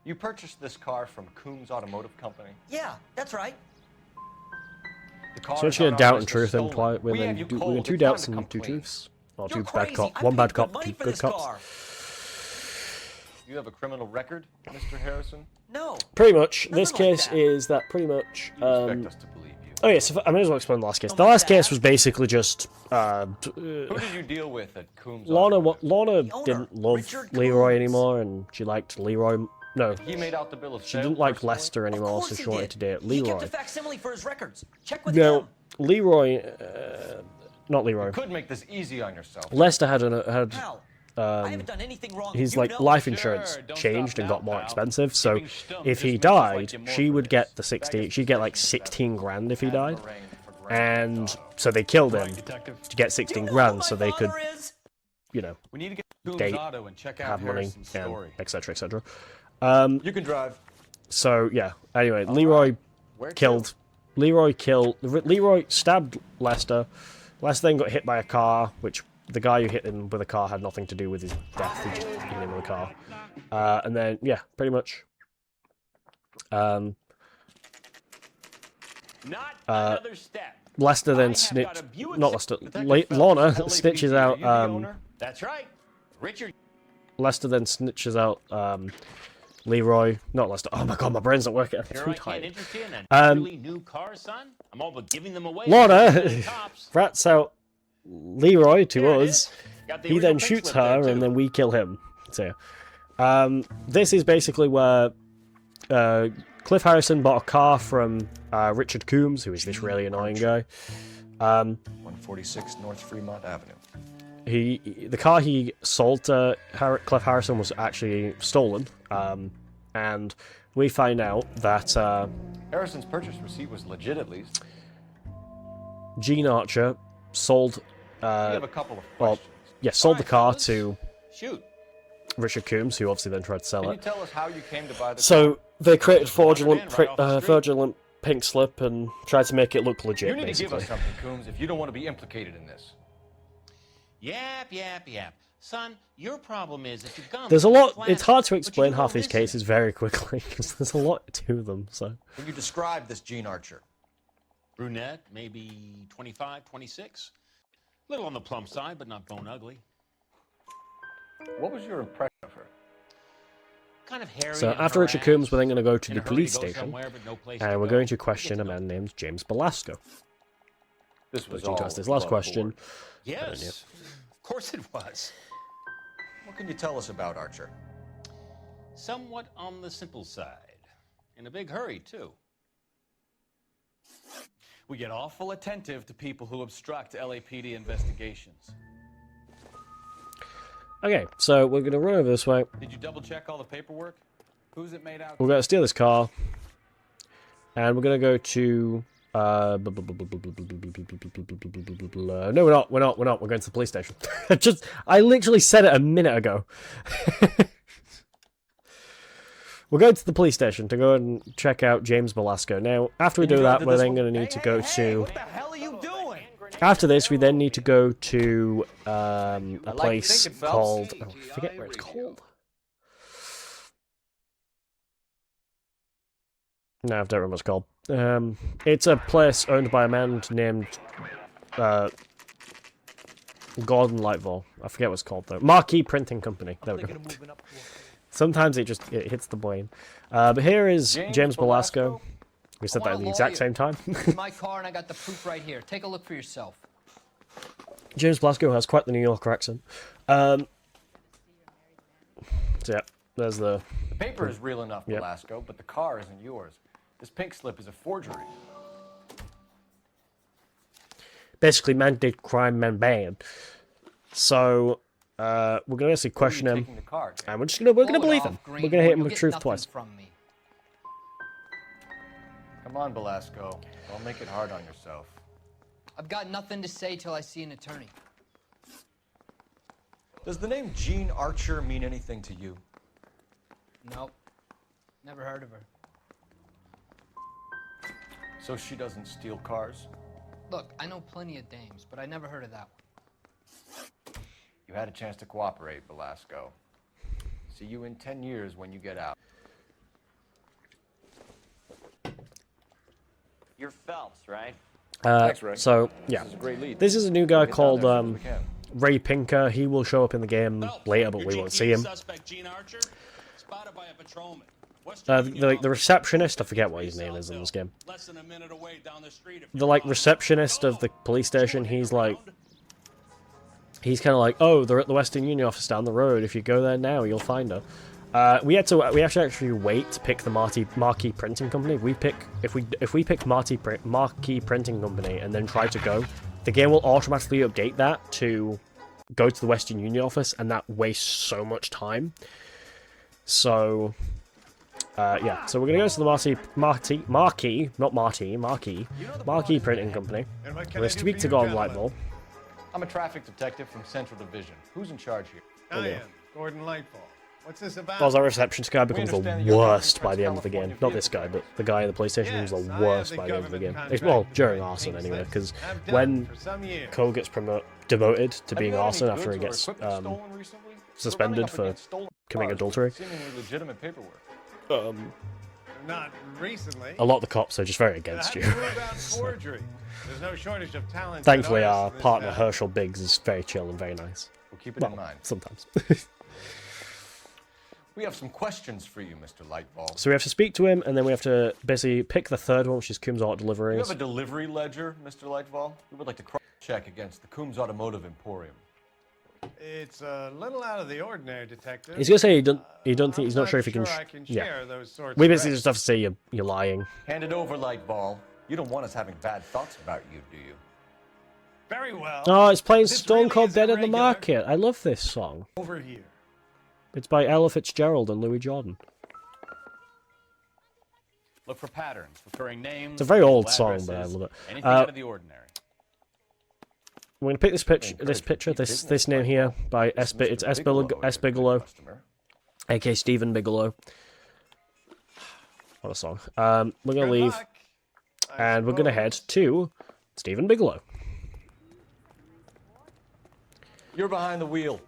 you purchased this car from Coombs Automotive Company? Yeah, that's right. So we're just gonna doubt and truth imply. We're gonna 2 doubts and 2 truths. Or 2 bad cop, 1 bad cop, 2 good cops. You have a criminal record, Mr. Harrison? No. Pretty much. This case is that pretty much. You expect us to believe you. Oh yes, I may as well explain the last case. The last case was basically just. Who did you deal with at Coombs? Lorna didn't love Leroy anymore, and she liked Leroy. No, he made out the bill of she sale didn't like personally? Lester anymore, so she wanted to date Leroy. He kept a facsimile for his records. Check with Now, him. Leroy, not Leroy. You could make this easy on yourself. Lester had I haven't done anything wrong. his You like know. life insurance changed and got more expensive. So if he died, she would get the 60. She'd get like 16 grand if he died, and so they killed him to get 16 grand, so they could, you know, We need to get Coombs date, Auto and check out have money, Harrison's and story. etc. etc. You can drive. So yeah. Anyway, Leroy killed. Leroy stabbed Lester. Lester then got hit by a car, which the guy who hit him with a car had nothing to do with his death. He just hit him with a car. And then yeah, pretty much. Not another step. Lester then snitched. Not Lester. Lorna snitches out. That's right, Richard. Lester then snitches out. Leroy, not Lester. Oh my god, my brain's not working. I'm Sure, too I can't tired. interest you in a really new car, son. I'm all about giving them away. Lorna rats out Leroy to There it us. is. Got the He then original pink shoots slip there, her, too. and then we kill him. So, this is basically where Cliff Harrison bought a car from Richard Coombs, who is this really annoying guy. 146 North Fremont Avenue. The car he sold to Cliff Harrison was actually stolen, and we find out that Harrison's purchase receipt was legit, at least. Gene Archer sold. We have a couple of Well, questions. yeah, sold the car to Richard Coombs, who obviously then tried to sell Can you it. tell us how you came to buy the So they created Fraudulent fraudulent pink slip and tried to make it look legit. You need basically. to give us something, Coombs, if you don't want to be implicated in this. Yap. Son, your problem is that you've gone. There's a lot. flat, It's hard to but you explain don't half these listen. cases very quickly because there's a lot to them. So Can you describe this Gene Archer? Brunette, maybe 25, 26. Little on the plump side, but not bone ugly. What was your impression of her? Kind of hairy. So and after Richard harassed, Coombs, we're then going to go to in the a hurry police to go station, somewhere, but no place and to we're go. going to You question get a to know man named James Belasco. This was Which he all asked his last above question. board. Yes, of course it was. What can you tell us about Archer? Somewhat on the simple side. In a big hurry, too. We get awful attentive to people who obstruct LAPD investigations. Okay, so we're going to run over this way. Did you double check all the paperwork? Who's it made out? We're going to steal this car, and we're going to go to. No, we're not. We're going to the police station. I literally said it a minute ago. We're going to the police station to go and check out James Belasco. Now, after we do that, we're then going to need to go to. What the hell are you doing? After this, we then need to go to a place thinking, Phelps. called. Oh, I forget where it's called. No, I don't remember what it's called. It's a place owned by a man named Gordon Lightval. I forget what it's called though. Marquee Printing Company. There we go. Sometimes it hits the brain. But here is James Belasco. We said that at the exact same time. My car, and I got the proof right here. Take a look for yourself. James Belasco has quite the New Yorker accent. So yeah, there's the. The paper is real enough, Yep. Belasco, but the car isn't yours. This pink slip is a forgery. Basically, man did crime, man banned. So we're gonna basically question him, Taking the car, James. and we're gonna believe him. We're gonna hit him with truth twice. From me. Come on, Belasco. Don't make it hard on yourself. I've got nothing to say till I see an attorney. Does the name Gene Archer mean anything to you? Nope. Never heard of her. So she doesn't steal cars? Look, I know plenty of dames, but I never heard of that one. You had a chance to cooperate, Belasco. See you in 10 years when you get out. You're Phelps, right? Thanks, Ray. So yeah, This is a great lead. this is a new guy Get down called there as soon as we can. Ray Pinker. He will show up in the game later, but we won't see him. Suspect Gene Archer, spotted by a patrolman. Western Union The receptionist, I forget what his name is in this game. less than a minute away down the street. The receptionist of the police station. He's kind of like, oh, they're at the Western Union office down the road. If you go there now, you'll find her. We have to actually wait to pick the Marquee Printing Company. If we pick Marquee Printing Company and then try to go, the game will automatically update that to go to the Western Union office, and that wastes so much time. So yeah, so we're gonna go to the Marquee Printing Company. We're gonna speak to Gordon Lightball. I'm a traffic detective from Central Division. Who's in charge here? I am Gordon Lightfall. What's this about? Well, our receptionist guy becomes the understand that you're worst calling by the end of the game. Not this guy, but the guy in the police station becomes the worst by the end of the game. Well, during arson anyway, because when Cole gets demoted to being arson after he gets suspended for committing adultery, Seemingly legitimate paperwork. Not recently. a lot of the cops are just very against you. Forgery. There's no shortage of talent. Thankfully, our partner Herschel Biggs is very chill and very nice. We'll keep it in Well, mind. sometimes. We have some questions for you, Mr. Lightball. So we have to speak to him, and then we have to basically pick the third one, which is Coombs Auto Do you Deliveries. have a delivery ledger, Mr. Lightball? We would like to cross-check against the Coombs Automotive Emporium. It's a little out of the ordinary, detective. He's gonna say he's not sure if he can. Yeah, share those sorts we of basically records. just have to say you're lying. Hand it over, Lightball. You don't want us having bad thoughts about you, do you? Very well. Oh, it's playing This Stone really Cold is Dead in the irregular. Market. I love this song. Over here. It's by Ella Fitzgerald and Louis Jordan. Look for patterns, recurring names. It's a very old addresses, song, but I love it. Anything out of the ordinary. We're gonna pick this picture, this name here by S. It's S. Bigelow. aka Stephen Bigelow. What a song. We're gonna leave, and we're gonna head to Stephen Bigelow. You're behind the wheel.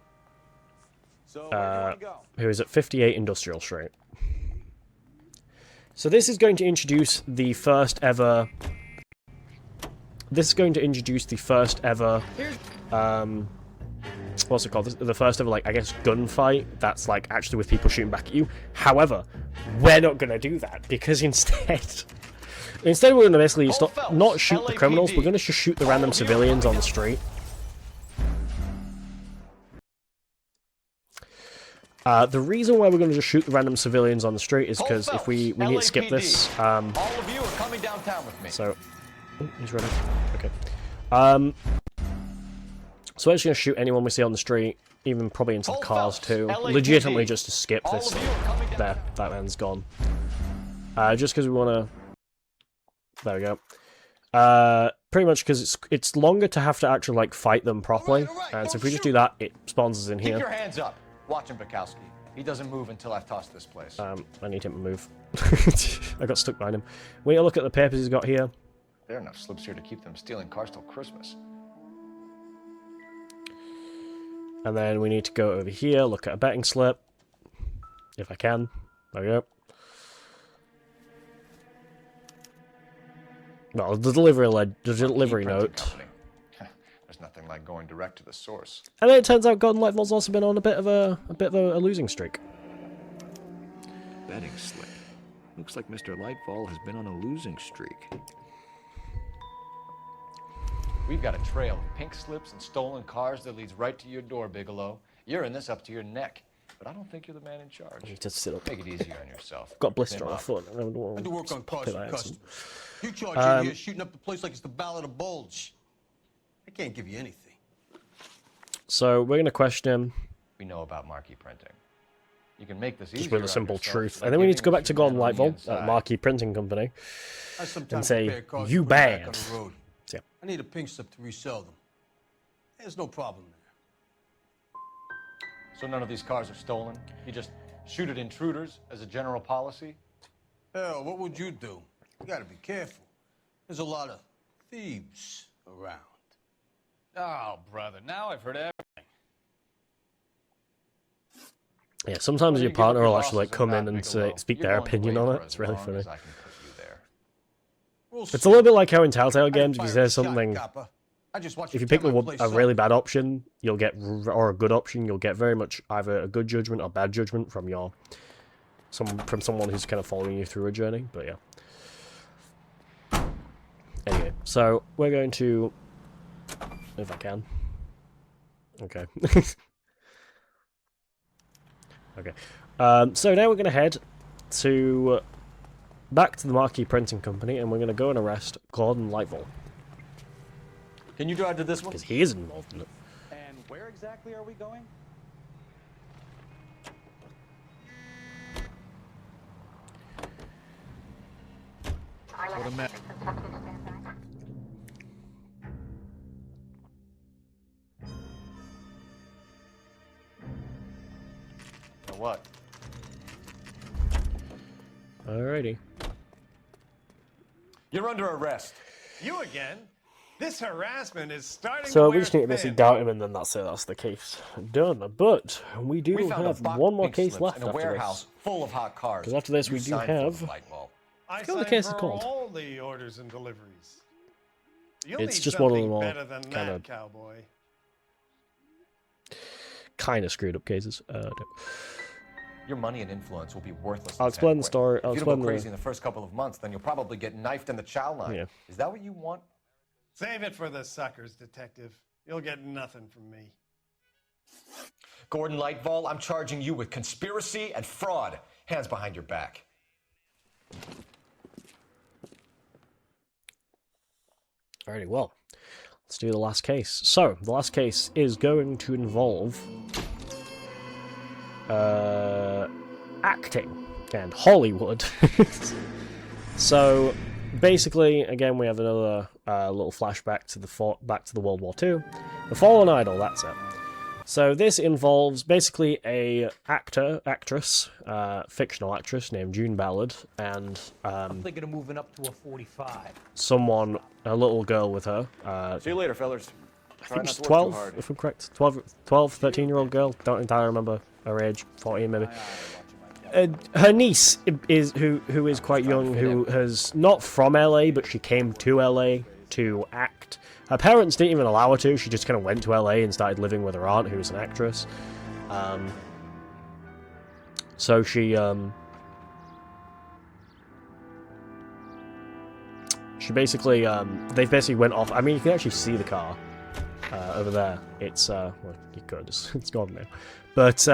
So where do you want to go? Who is at 58 Industrial Street. So this is going to introduce the first ever. This is going to introduce the first ever. What's it called? The first ever, like, I guess, gunfight that's like actually with people shooting back at you. However, we're not gonna do that because instead we're gonna basically not shoot the criminals. We're gonna just shoot the random civilians on the street. The reason why we're going to just shoot the random civilians on the street is because if we need to skip this. All of you are coming downtown with me. So, he's ready. Okay. So we're just going to shoot anyone we see on the street, even probably into the cars too. Legitimately just to skip this. There, that man's gone. Just because we want to. There we go. Pretty much because it's longer to have to actually like fight them properly, and so if we just do that, it spawns us in here. Keep your hands up. Watch him, Bukowski. He doesn't move until I've tossed this place. I need him to move. I got stuck behind him. We need to look at the papers he's got here. There are enough slips here to keep them stealing cars till Christmas. And then we need to go over here, look at a betting slip. If I can. There we go. Well, the delivery note. There's nothing like going direct to the source. And then it turns out Gordon Lightfall's also been on a bit of a losing streak. Betting slip. Looks like Mr. Lightfall has been on a losing streak. We've got a trail of pink slips and stolen cars that leads right to your door, Bigelow. You're in this up to your neck, but I don't think you're the man in charge. Just sit up. Make it easier on yourself. Got a blister on my foot. I do work on cars for customers. You charge in here shooting up the place like it's the Ballad of Bulge. I can't give you anything. So we're gonna question him. We know about marquee printing. You can make this easier. Just with a simple truth, and then we need to go back to Gordon Lightfall at Marquee Printing Company and say, "You banned." Yeah. I need a pink slip to resell them. There's no problem there. So none of these cars are stolen? You just shoot at intruders as a general policy? Hell, what would you do? You gotta be careful. There's a lot of thieves around. Oh, brother, now I've heard everything. Yeah, sometimes your partner will actually like come in and speak their opinion on it. It's really funny. It's a little bit like how in Telltale games, if you say something, if you pick a really bad option, you'll get, or a good option, you'll get very much either a good judgment or bad judgment from someone who's kind of following you through a journey. But yeah. Anyway, so we're going to, if I can. Okay. Okay. So now we're going to head to back to the Marquee Printing Company, and we're going to go and arrest Gordon Lightfall. Can you drive to this one? Because he is involved in it. And where exactly are we going? What a mess. What? Alrighty. You're under arrest. You again? This harassment is starting So to we just need to basically doubt him, and then that's it. That's the case done. But we do have one more case left in a after warehouse this. Full of hot cars. Because after this, we do have. I What the case is signed for called? all the orders and deliveries. You'll It's need just one of them something all better than kind that, of cowboy. screwed up cases. Your money and influence will be worthless. I'll explain the story. If you don't go crazy in the first couple of months, then you'll probably get knifed in the chow line. Yeah. Is that what you want? Save it for the suckers, detective. You'll get nothing from me. Gordon Lightfall, I'm charging you with conspiracy and fraud. Hands behind your back. Alrighty, well, let's do the last case. So, the last case is going to involve acting and Hollywood. So, basically, again, we have another little flashback to the World War II. The Fallen Idol, that's it. So this involves basically a actress, fictional actress named June Ballard, and I'm thinking of moving up to a 45. someone, a little girl with her. See you later, fellas. I think she's 12, if I'm correct. 12, 13-year-old girl. Don't entirely remember her age. 14 maybe. Her niece is who is quite young, who has not from LA, but she came to LA to act. Her parents didn't even allow her to. She just kind of went to LA and started living with her aunt, who's an actress. So she basically they basically went off. I mean, you can actually see the car over there. It's well, you could. It's gone now. But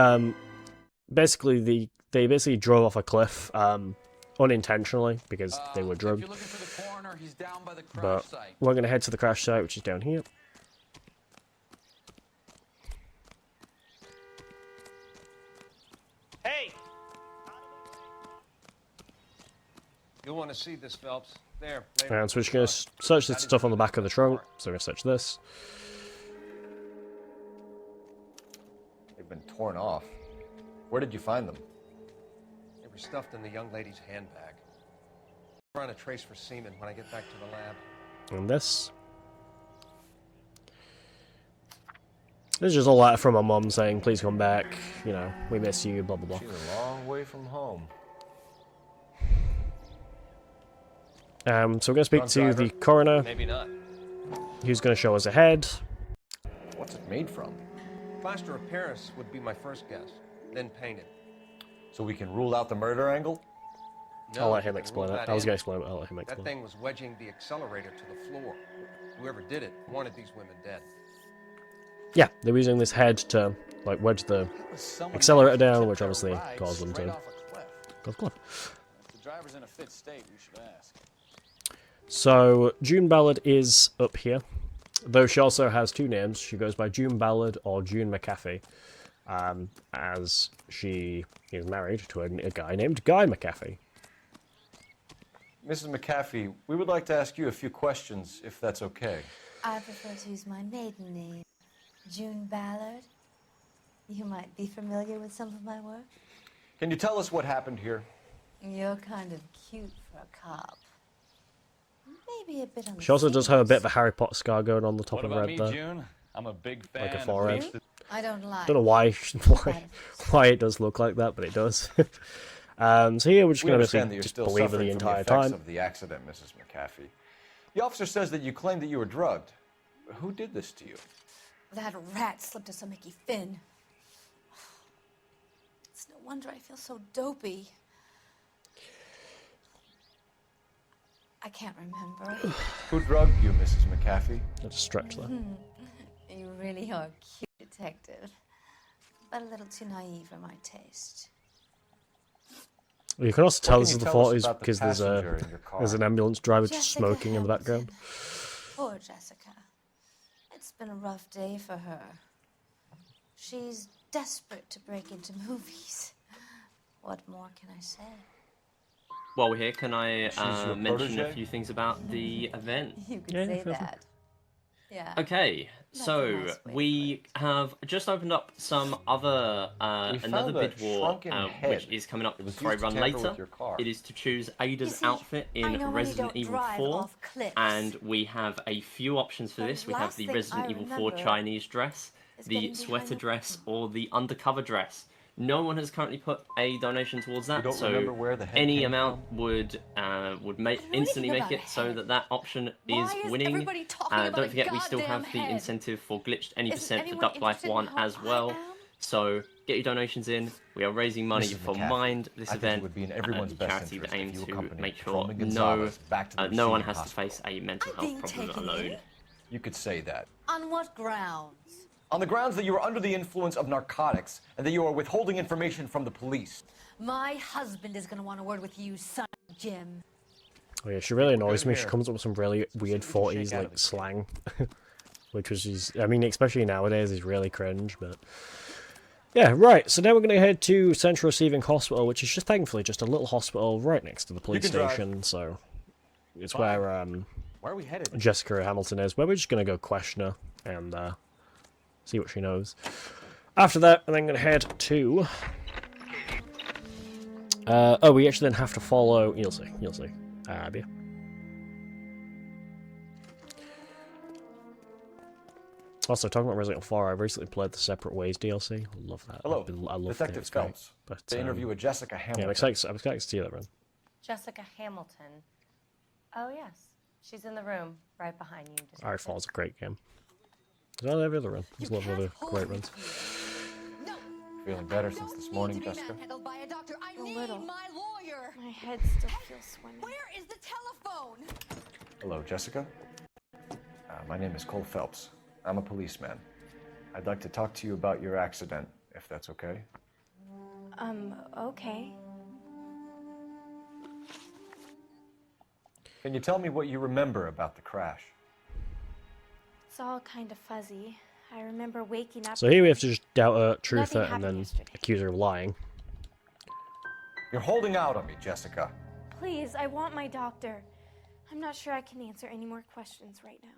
basically they basically drove off a cliff unintentionally because they were drugged. But we're going to head to the crash site, which is down here. Hey! You'll want to see this, Phelps. There. And so we're just going to search this stuff on the back of the trunk. So we're going to search this. They've been torn off. Where did you find them? They were stuffed in the young lady's handbag. I'm trying to trace for semen when I get back to the lab. And this. This is just a letter from my mum saying, please come back, you know, we miss you, blah, blah, blah. She's a long way from home. So we're going to speak to the coroner. Maybe not. Who's going to show us a head. What's it made from? Plaster of Paris would be my first guess, then painted. So we can rule out the murder angle? No, I'll let him explain it. I was going to explain it, I'll let him explain it. That thing was wedging the accelerator to the floor. Whoever did it wanted these women dead. Yeah, they were using this head to, like, wedge the accelerator down, which obviously caused them to go off the cliff. If the driver's in a fit state, we should ask. So, June Ballard is up here, though she also has two names. She goes by June Ballard or June McAfee, as she is married to a guy named Guy McAfee. Mrs. McAfee, we would like to ask you a few questions, if that's okay. I prefer to use my maiden name, June Ballard. You might be familiar with some of my work. Can you tell us what happened here? You're kind of cute for a cop. Maybe a bit on the She also does have a bit of a Harry Potter scar going on the top of her head there. June? I'm a big fan. Like a forehead. I don't lie. Don't know why it does look like that, but it does. So here we're just going to just believe her the entire time. Of the accident, Mrs. McAfee. The officer says that you claimed that you were drugged. Who did this to you? That rat slipped us a Mickey Finn. It's no wonder I feel so dopey. I can't remember. Who drugged you, Mrs. McAfee? That's a stretch there. You really are a cute detective, but a little too naive for my taste. Well, you can also tell this is the 40s because there's an ambulance driver just smoking in the background. Poor Jessica. It's been a rough day for her. She's desperate to break into movies. What more can I say? While we're here, can I mention a few things about the event? You could say that. Yeah. Okay, so we have just opened up some other another bid war, which is coming up. Sorry, run later. It is to choose Ada's outfit in Resident Evil 4, and we have a few options for this. We have the Resident Evil 4 Chinese dress, the sweater dress, or the undercover dress. No one has currently put a donation towards that, so any amount would instantly make it so that option is winning. Don't forget, we still have the incentive for glitched any percent for Duck Life 1 as well. So get your donations in. We are raising money for Mind, this event, a charity that aims to make sure no one has to face a mental health problem alone. You could say that. On what grounds? On the grounds that you are under the influence of narcotics and that you are withholding information from the police. My husband is going to want a word with you, son Jim. Oh yeah, she really annoys me. She comes up with some really weird 40s like slang, which was, I mean, especially nowadays is really cringe. But yeah, right. So now we're going to head to Central Receiving Hospital, which is just thankfully just a little hospital right next to the police station. So it's where are we headed? Jessica Hamilton is. Where we're just going to go question her and see what she knows. After that, I'm then going to head to... oh, we actually then have to follow... You'll see. Yeah. Also, talking about Resident Evil 4, I recently played the Separate Ways DLC. I love that. Hello, I love Detective Phelps. But, to interview with Jessica Hamilton. Yeah, I'm excited to see that, Ren. Jessica Hamilton. Oh, yes. She's in the room right behind you. Alright, Fall's a great game. There's not every other run. There's a lot of other great runs. Feeling better since this morning, Jessica? A little. My head still feels swimming. Where is the telephone? Hello, Jessica. My name is Cole Phelps. I'm a policeman. I'd like to talk to you about your accident, if that's okay. Okay. Can you tell me what you remember about the crash? It's all kind of fuzzy. I remember waking up... So here we have to just doubt her, truth Nothing her, and then happened accuse her of lying. You're holding out on me, Jessica. Please, I want my doctor. I'm not sure I can answer any more questions right now.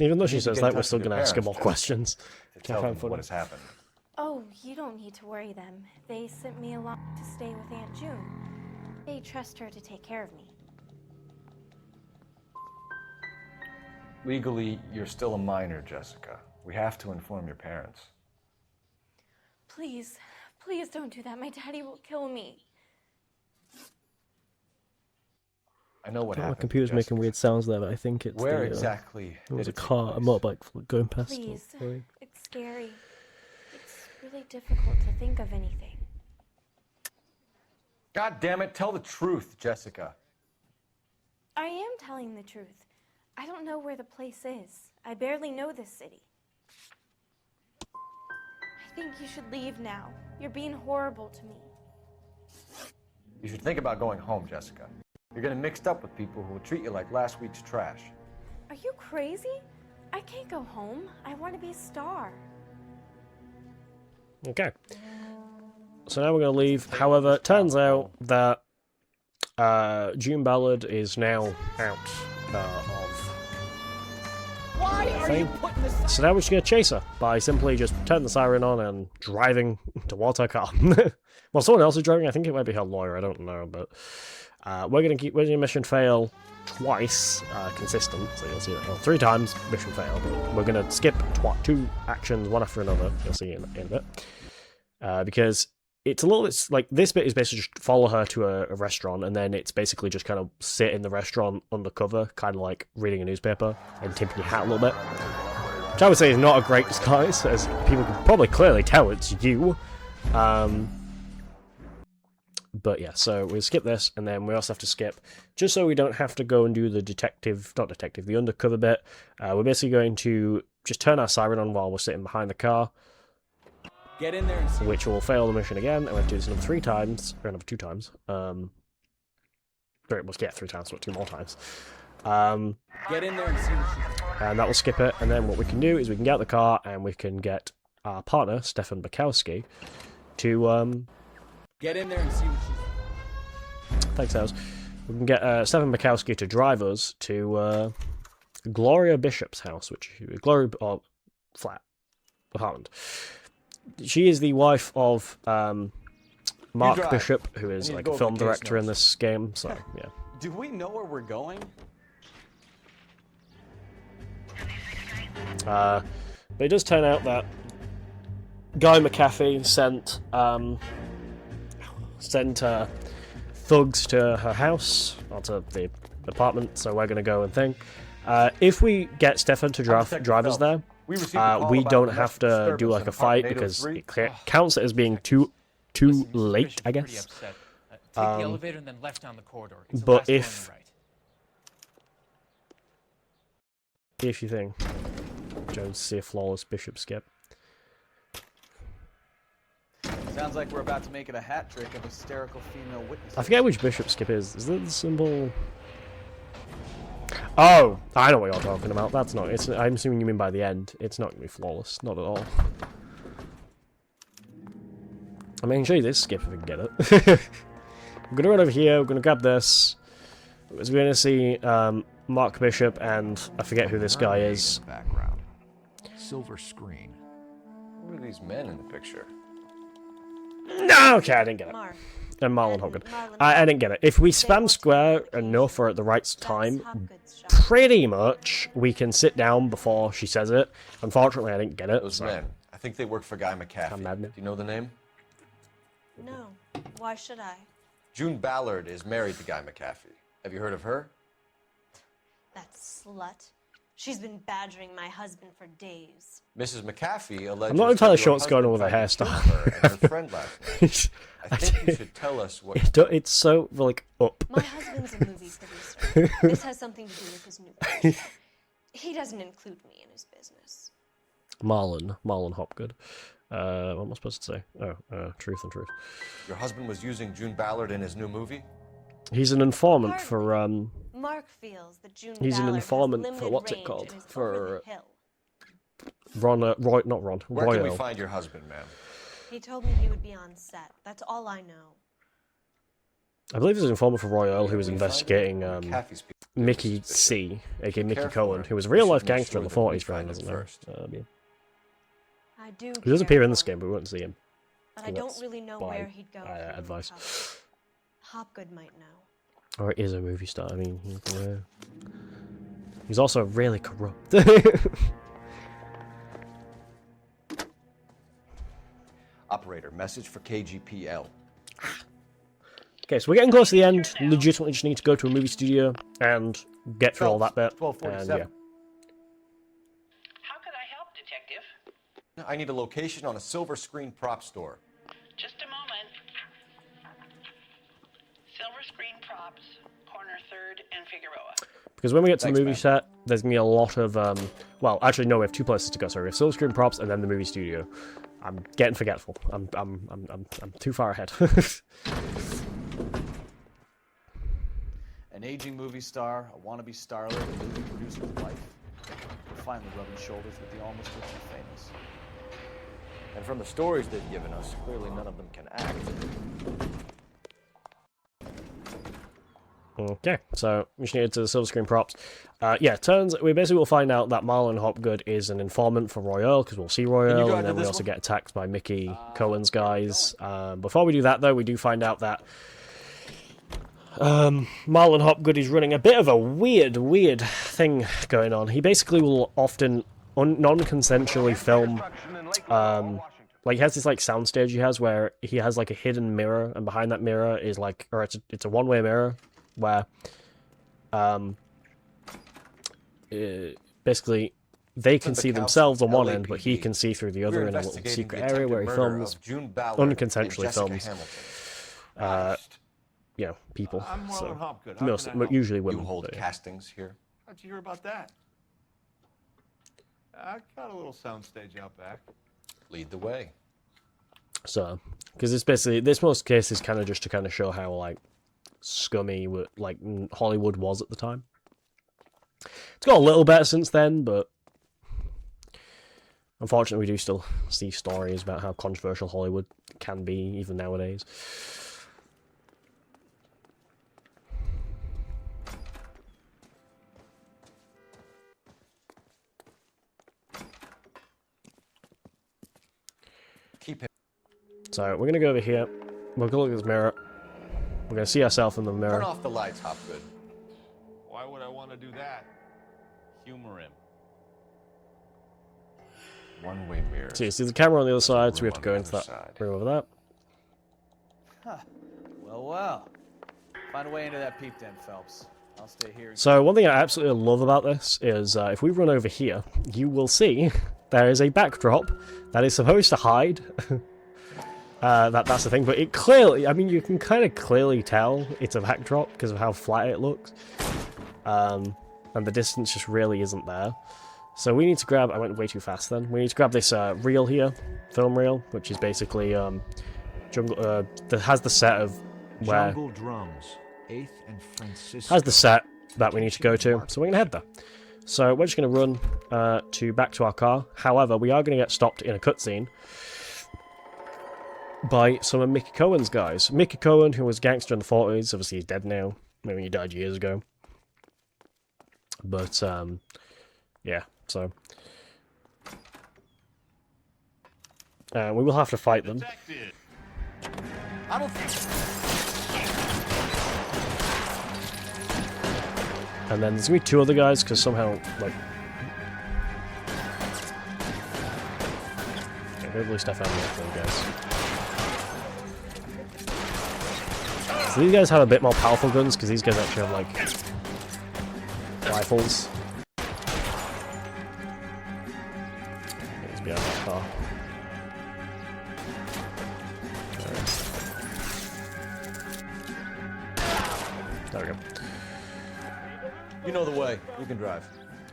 Even though she says that, we're still going to ask her more questions. Tell them what has happened. Oh, you don't need to worry them. They sent me along to stay with Aunt June. They trust her to take care of me. Legally, you're still a minor, Jessica. We have to inform your parents. Please, please don't do that. My daddy will kill me. I know what happened. My computer's making weird sounds there, but I think it's Where exactly it was did a it car, a motorbike going past. Please, it's scary. It's really difficult to think of anything. God damn it, tell the truth, Jessica. I am telling the truth. I don't know where the place is. I barely know this city. I think you should leave now. You're being horrible to me. You should think about going home, Jessica. You're getting mixed up with people who will treat you like last week's trash. Are you crazy? I can't go home. I want to be a star. Okay. So now we're going to leave. However, it turns out that June Ballard is now out of Why are you putting this? So now we're just going to chase her by simply just turning the siren on and driving towards her car. Well, someone else is driving. I think it might be her lawyer. I don't know, but we're going to mission fail twice, consistent. So you'll see that. Well, 3 times mission fail, but we're going to skip 2 actions one after another. You'll see in a bit, because it's a little bit like this bit is basically just follow her to a restaurant, and then it's basically just kind of sit in the restaurant undercover, kind of like reading a newspaper and tipping your hat a little bit. Which I would say is not a great disguise, as people can probably clearly tell it's you. But yeah, so we'll skip this, and then we also have to skip, just so we don't have to go and do the the undercover bit. We're basically going to just turn our siren on while we're sitting behind the car. Get in there and see. Which will fail the mission again, and we have to do this another 3 times, or another 2 times. 3 times, not 2 more times. Get in there and see what she's doing. And that will skip it, and then what we can do is we can get out the car, and we can get our partner, Stefan Bukowski, to... Get in there and see what she's doing. Thanks, Els. We can get Stefan Bukowski to drive us to Gloria Bishop's house, which flat apartment. She is the wife of Mark Bishop, who is like a film director in this game. So yeah. Do we know where we're going? But it does turn out that Guy McAfee sent thugs to her house, or to the apartment, so we're going to go and think. If we get Stefan to drive us there, we don't have to do like a fight, because it counts it as being too late, I guess. Take the elevator and then left down the corridor. It's the But last one on the right. if you think Jones see a flawless bishop skip. Sounds like we're about to make it a hat trick of hysterical female witnesses. I forget which bishop skip is. Is that the symbol? Oh, I know what you're talking about. That's not. I'm assuming you mean by the end. It's not gonna be flawless. Not at all. I mean, I can show you this skip if we can get it. I'm gonna run over here. We're gonna grab this. We're gonna see Mark Bishop and I forget who this guy is. Silver screen. Who are these men in the picture? No, okay, I didn't get it. Mark. And Marlon Hopgood. I didn't get it. If we spam square enough or at the right time, pretty much we can sit down before she says it. Unfortunately, I didn't get it. Those men. I think they work for Guy McAfee. Do you know the name? No. Why should I? June Ballard is married to Guy McAfee. Have you heard of her? That slut. She's been badgering my husband for days. Mrs. McAfee alleges I'm not entirely that sure your what's going on with her husband hairstyle. tried to kill her and her friend last night. I think you should tell us what. It's so, like, up. My husband's a movie producer. This has something to do with his new project. He doesn't include me in his business. Marlon Hopgood. What am I supposed to say? Oh, truth and truth. Your husband was using June Ballard in his new movie? He's an informant for, Mark feels that June he's an Ballard informant has for, what's it limited called? range and is For over the hill. Where can we Royale. find your husband, ma'am? He told me he would be on set. That's all I know. I believe he's an informant for Royale who was investigating Mickey C, aka Mickey Cohen, who was a real-life gangster in the 40s, for anyone who doesn't know. Yeah. I do. He does appear in this game, but we won't see him. But I don't really know where he'd go. Advice. Hopgood might know. Or it is a movie star. I mean, he's also really corrupt. Operator, message for KGPL. Okay, so we're getting close to the end. Legitimately just need to go to a movie studio and get through all that bit. And, yeah. How could I help, Detective? I need a location on a silver screen prop store. Just a moment. Silver Screen Props, corner 3rd and Figueroa. Because when we get to the movie set, there's going to be a lot of, well, actually, no, we have 2 places to go. So we have silver screen props and then the movie studio. I'm getting forgetful. I'm too far ahead. An aging movie star, a wannabe starlet, a movie producer's wife. Finally rubbing shoulders with the almost rich and famous. And from the stories they've given us, clearly none of them can act. Okay, so we just needed to the silver screen props. Yeah, we basically will find out that Marlon Hopgood is an informant for Royale, because we'll see Royale, and then we also get attacked by Mickey Cohen's guys. Before we do that, though, we do find out that Marlon Hopgood is running a bit of a weird thing going on. He basically will often non-consensually film, like he has this like soundstage he has where he has like a hidden mirror, and behind that mirror is like, or it's a one-way mirror where, basically they can see themselves on one end, but he can see through the other in a little secret area where he films, unconsensually films, you know, people. So usually women. You hold castings here. How'd you hear about that? I got a little soundstage out back. Lead the way. So, because it's basically, this most case is kind of just to kind of show how like scummy like Hollywood was at the time. It's got a little better since then, but unfortunately we do still see stories about how controversial Hollywood can be even nowadays. So we're gonna go over here. We're gonna look at this mirror. We're gonna see ourselves in the mirror. Turn off the lights, Hopgood. Why would I want to do that? Humor him. One-way mirror. See the camera on the other side, so we have to go into that room over there. Huh. Well. Find a way into that peep den, Phelps. I'll stay here. So one thing I absolutely love about this is if we run over here, you will see there is a backdrop that is supposed to hide. That's the thing, but it clearly, I mean, you can kind of clearly tell it's a backdrop because of how flat it looks. And the distance just really isn't there. So we need to grab, I went way too fast then, we need to grab this reel here, film reel, which is basically jungle, that has the set of where... Jungle Drums, 8th and Francisco. Has the set that we need to go to, so we're going to head there. So we're just going to run back to our car. However, we are going to get stopped in a cutscene by some of Mickey Cohen's guys. Mickey Cohen, who was a gangster in the 40s, obviously he's dead now. Maybe he died years ago. But, yeah, so... We will have to fight them. I don't And then there's gonna be 2 other guys, because somehow, like... Okay, hopefully Stefan will kill guys. So these guys have a bit more powerful guns, because these guys actually have, like... rifles. He's behind that car. There we go. You know the way. You can drive.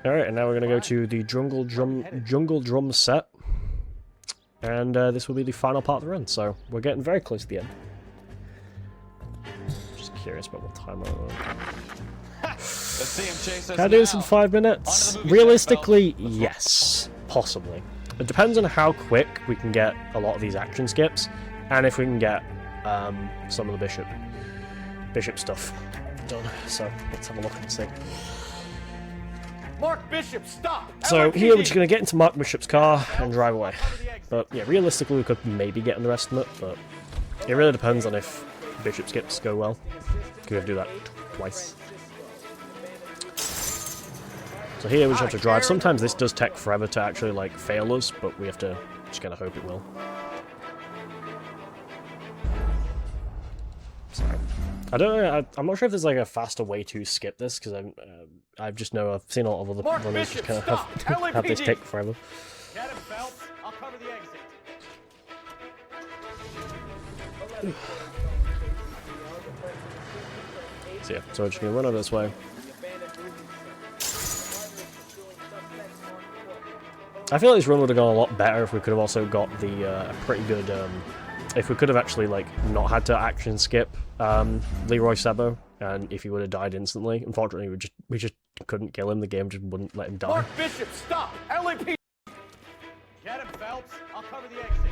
Alright, and now we're going to go to the jungle drum set. And this will be the final part of the run, so we're getting very close to the end. Just curious about what time we're on. Let's see him chase us Can I do this in now. 5 minutes? Realistically, yes. Possibly. It depends on how quick we can get a lot of these action skips, and if we can get some of the bishop stuff done. So let's have a look and see. Mark Bishop, stop! So here we're just going to get into Mark Bishop's car and drive away. But yeah, realistically we could maybe get in the rest of it, but it really depends on if Bishop skips go well. We have to do that twice. So here we just have to drive. Sometimes this does take forever to actually like fail us, but we have to just kind of hope it will. Sorry. I don't know. I'm not sure if there's like a faster way to skip this because I've just know I've seen a lot of other runners just kind of have this take forever. Get him, Phelps. I'll cover the exit. So yeah, so we're just gonna run over this way. I feel like this run would have gone a lot better if we could have also got the a pretty good. If we could have actually like not had to action skip Leroy Sebo, and if he would have died instantly. Unfortunately, we just couldn't kill him. The game just wouldn't let him die. Mark Bishop, stop! LAP. Get him, Phelps. I'll cover the exit.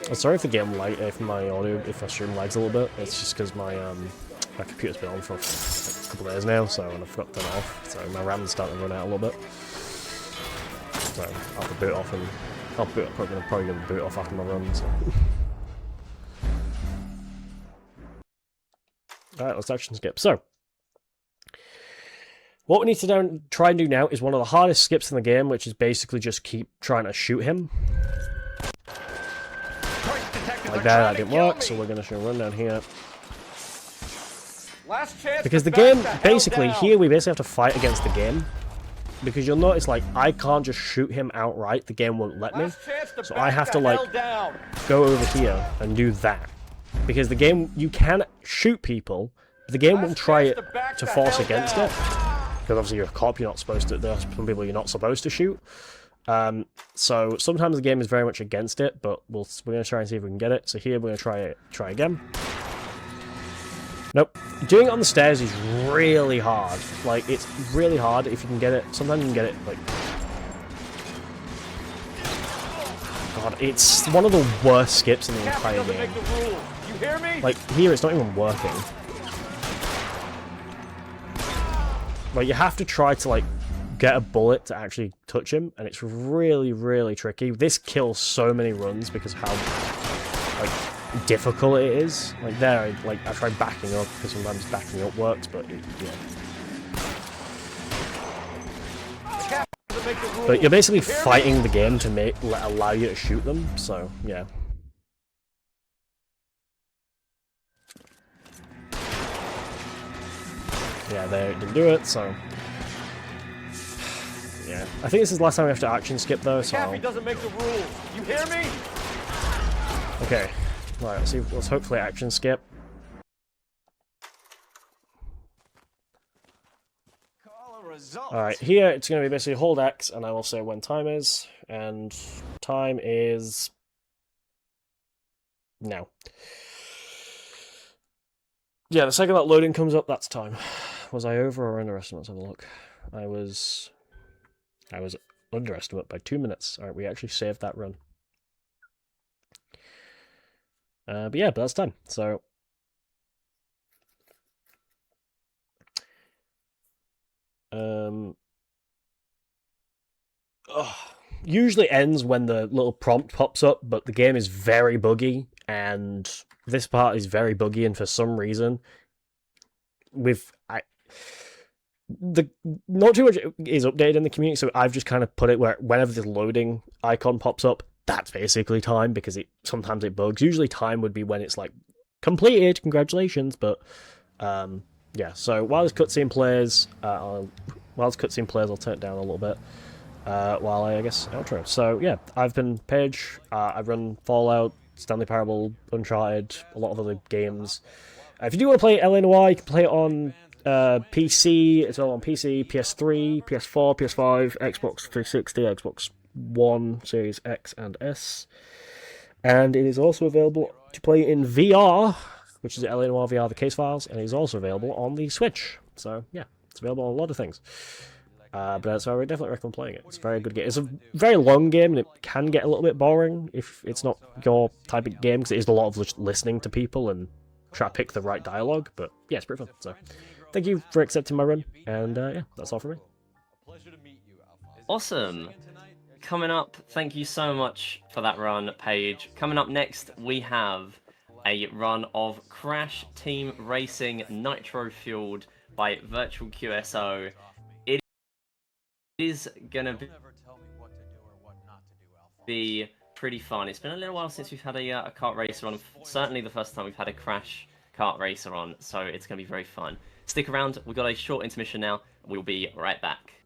I'm sorry if the game if my audio, if my stream lags a little bit. It's just because my computer's been on for like, a couple of days now, so and I forgot to turn it off. So my RAM's starting to run out a little bit. So I'll have to boot off and probably gonna boot off after my run. So. All right, let's action skip. So. What we need to try and do now is one of the hardest skips in the game, which is basically just keep trying to shoot him. Like that didn't work, so we're going to run down here. Because the game, basically, here we basically have to fight against the game. Because you'll notice, like, I can't just shoot him outright, the game won't let me. So I have to, like, go over here and do that. Because the game, you can shoot people, but the game won't try it to force against it. Because obviously you're a cop, you're not supposed to, there are some people you're not supposed to shoot. So sometimes the game is very much against it, but we're going to try and see if we can get it. So here we're going to try again. Nope. Doing it on the stairs is really hard. Like, it's really hard if you can get it. Sometimes you can get it, like... God, it's one of the worst skips in the entire game. Like, here it's not even working. Like, you have to try to, like, get a bullet to actually touch him, and it's really, really tricky. This kills so many runs because of how, like, difficult it is. Like, there, I tried backing up, because sometimes backing up works, but, yeah. But you're basically fighting the game to allow you to shoot them, so, yeah. Yeah, they didn't do it, so... Yeah. I think this is the last time we have to action skip, though, so... McAfee doesn't make the rules. You hear me? Okay. Right, let's hopefully action skip. Alright, here it's going to be basically hold X, and I will say when time is, and time is... now. Yeah, the second that loading comes up, that's time. Was I over or underestimate? Let's have a look. I was underestimate by 2 minutes. Alright, we actually saved that run. But that's time. So... usually ends when the little prompt pops up, but the game is very buggy, and this part is very buggy, and for some reason, not too much is updated in the community, so I've just kind of put it where whenever the loading icon pops up, that's basically time, because sometimes it bugs. Usually time would be when it's like, completed, congratulations, but yeah, so while this cutscene plays, I'll turn it down a little bit. While I guess outro. So yeah, I've been Paige. I've run Fallout, Stanley Parable, Uncharted, a lot of other games. If you do want to play LA Noire, you can play it on PC. It's all on PC, PS3, PS4, PS5, Xbox 360, Xbox One, Series X and S. And it is also available to play in VR, which is LA Noire VR, the case files, and it is also available on the Switch. So yeah, it's available on a lot of things. But so I would definitely recommend playing it. It's a very good game. It's a very long game, and it can get a little bit boring if it's not your type of game, because it is a lot of just listening to people and try to pick the right dialogue. But yeah, it's pretty fun. So thank you for accepting my run, and yeah, that's all from me. Awesome. Coming up, thank you so much for that run, Paige. Coming up next, we have a run of Crash Team Racing Nitro Fueled by Virtual QSO. It is gonna be pretty fun. It's been a little while since we've had a kart racer on. Certainly the first time we've had a Crash kart racer on, so it's gonna be very fun. Stick around. We've got a short intermission now. We'll be right back.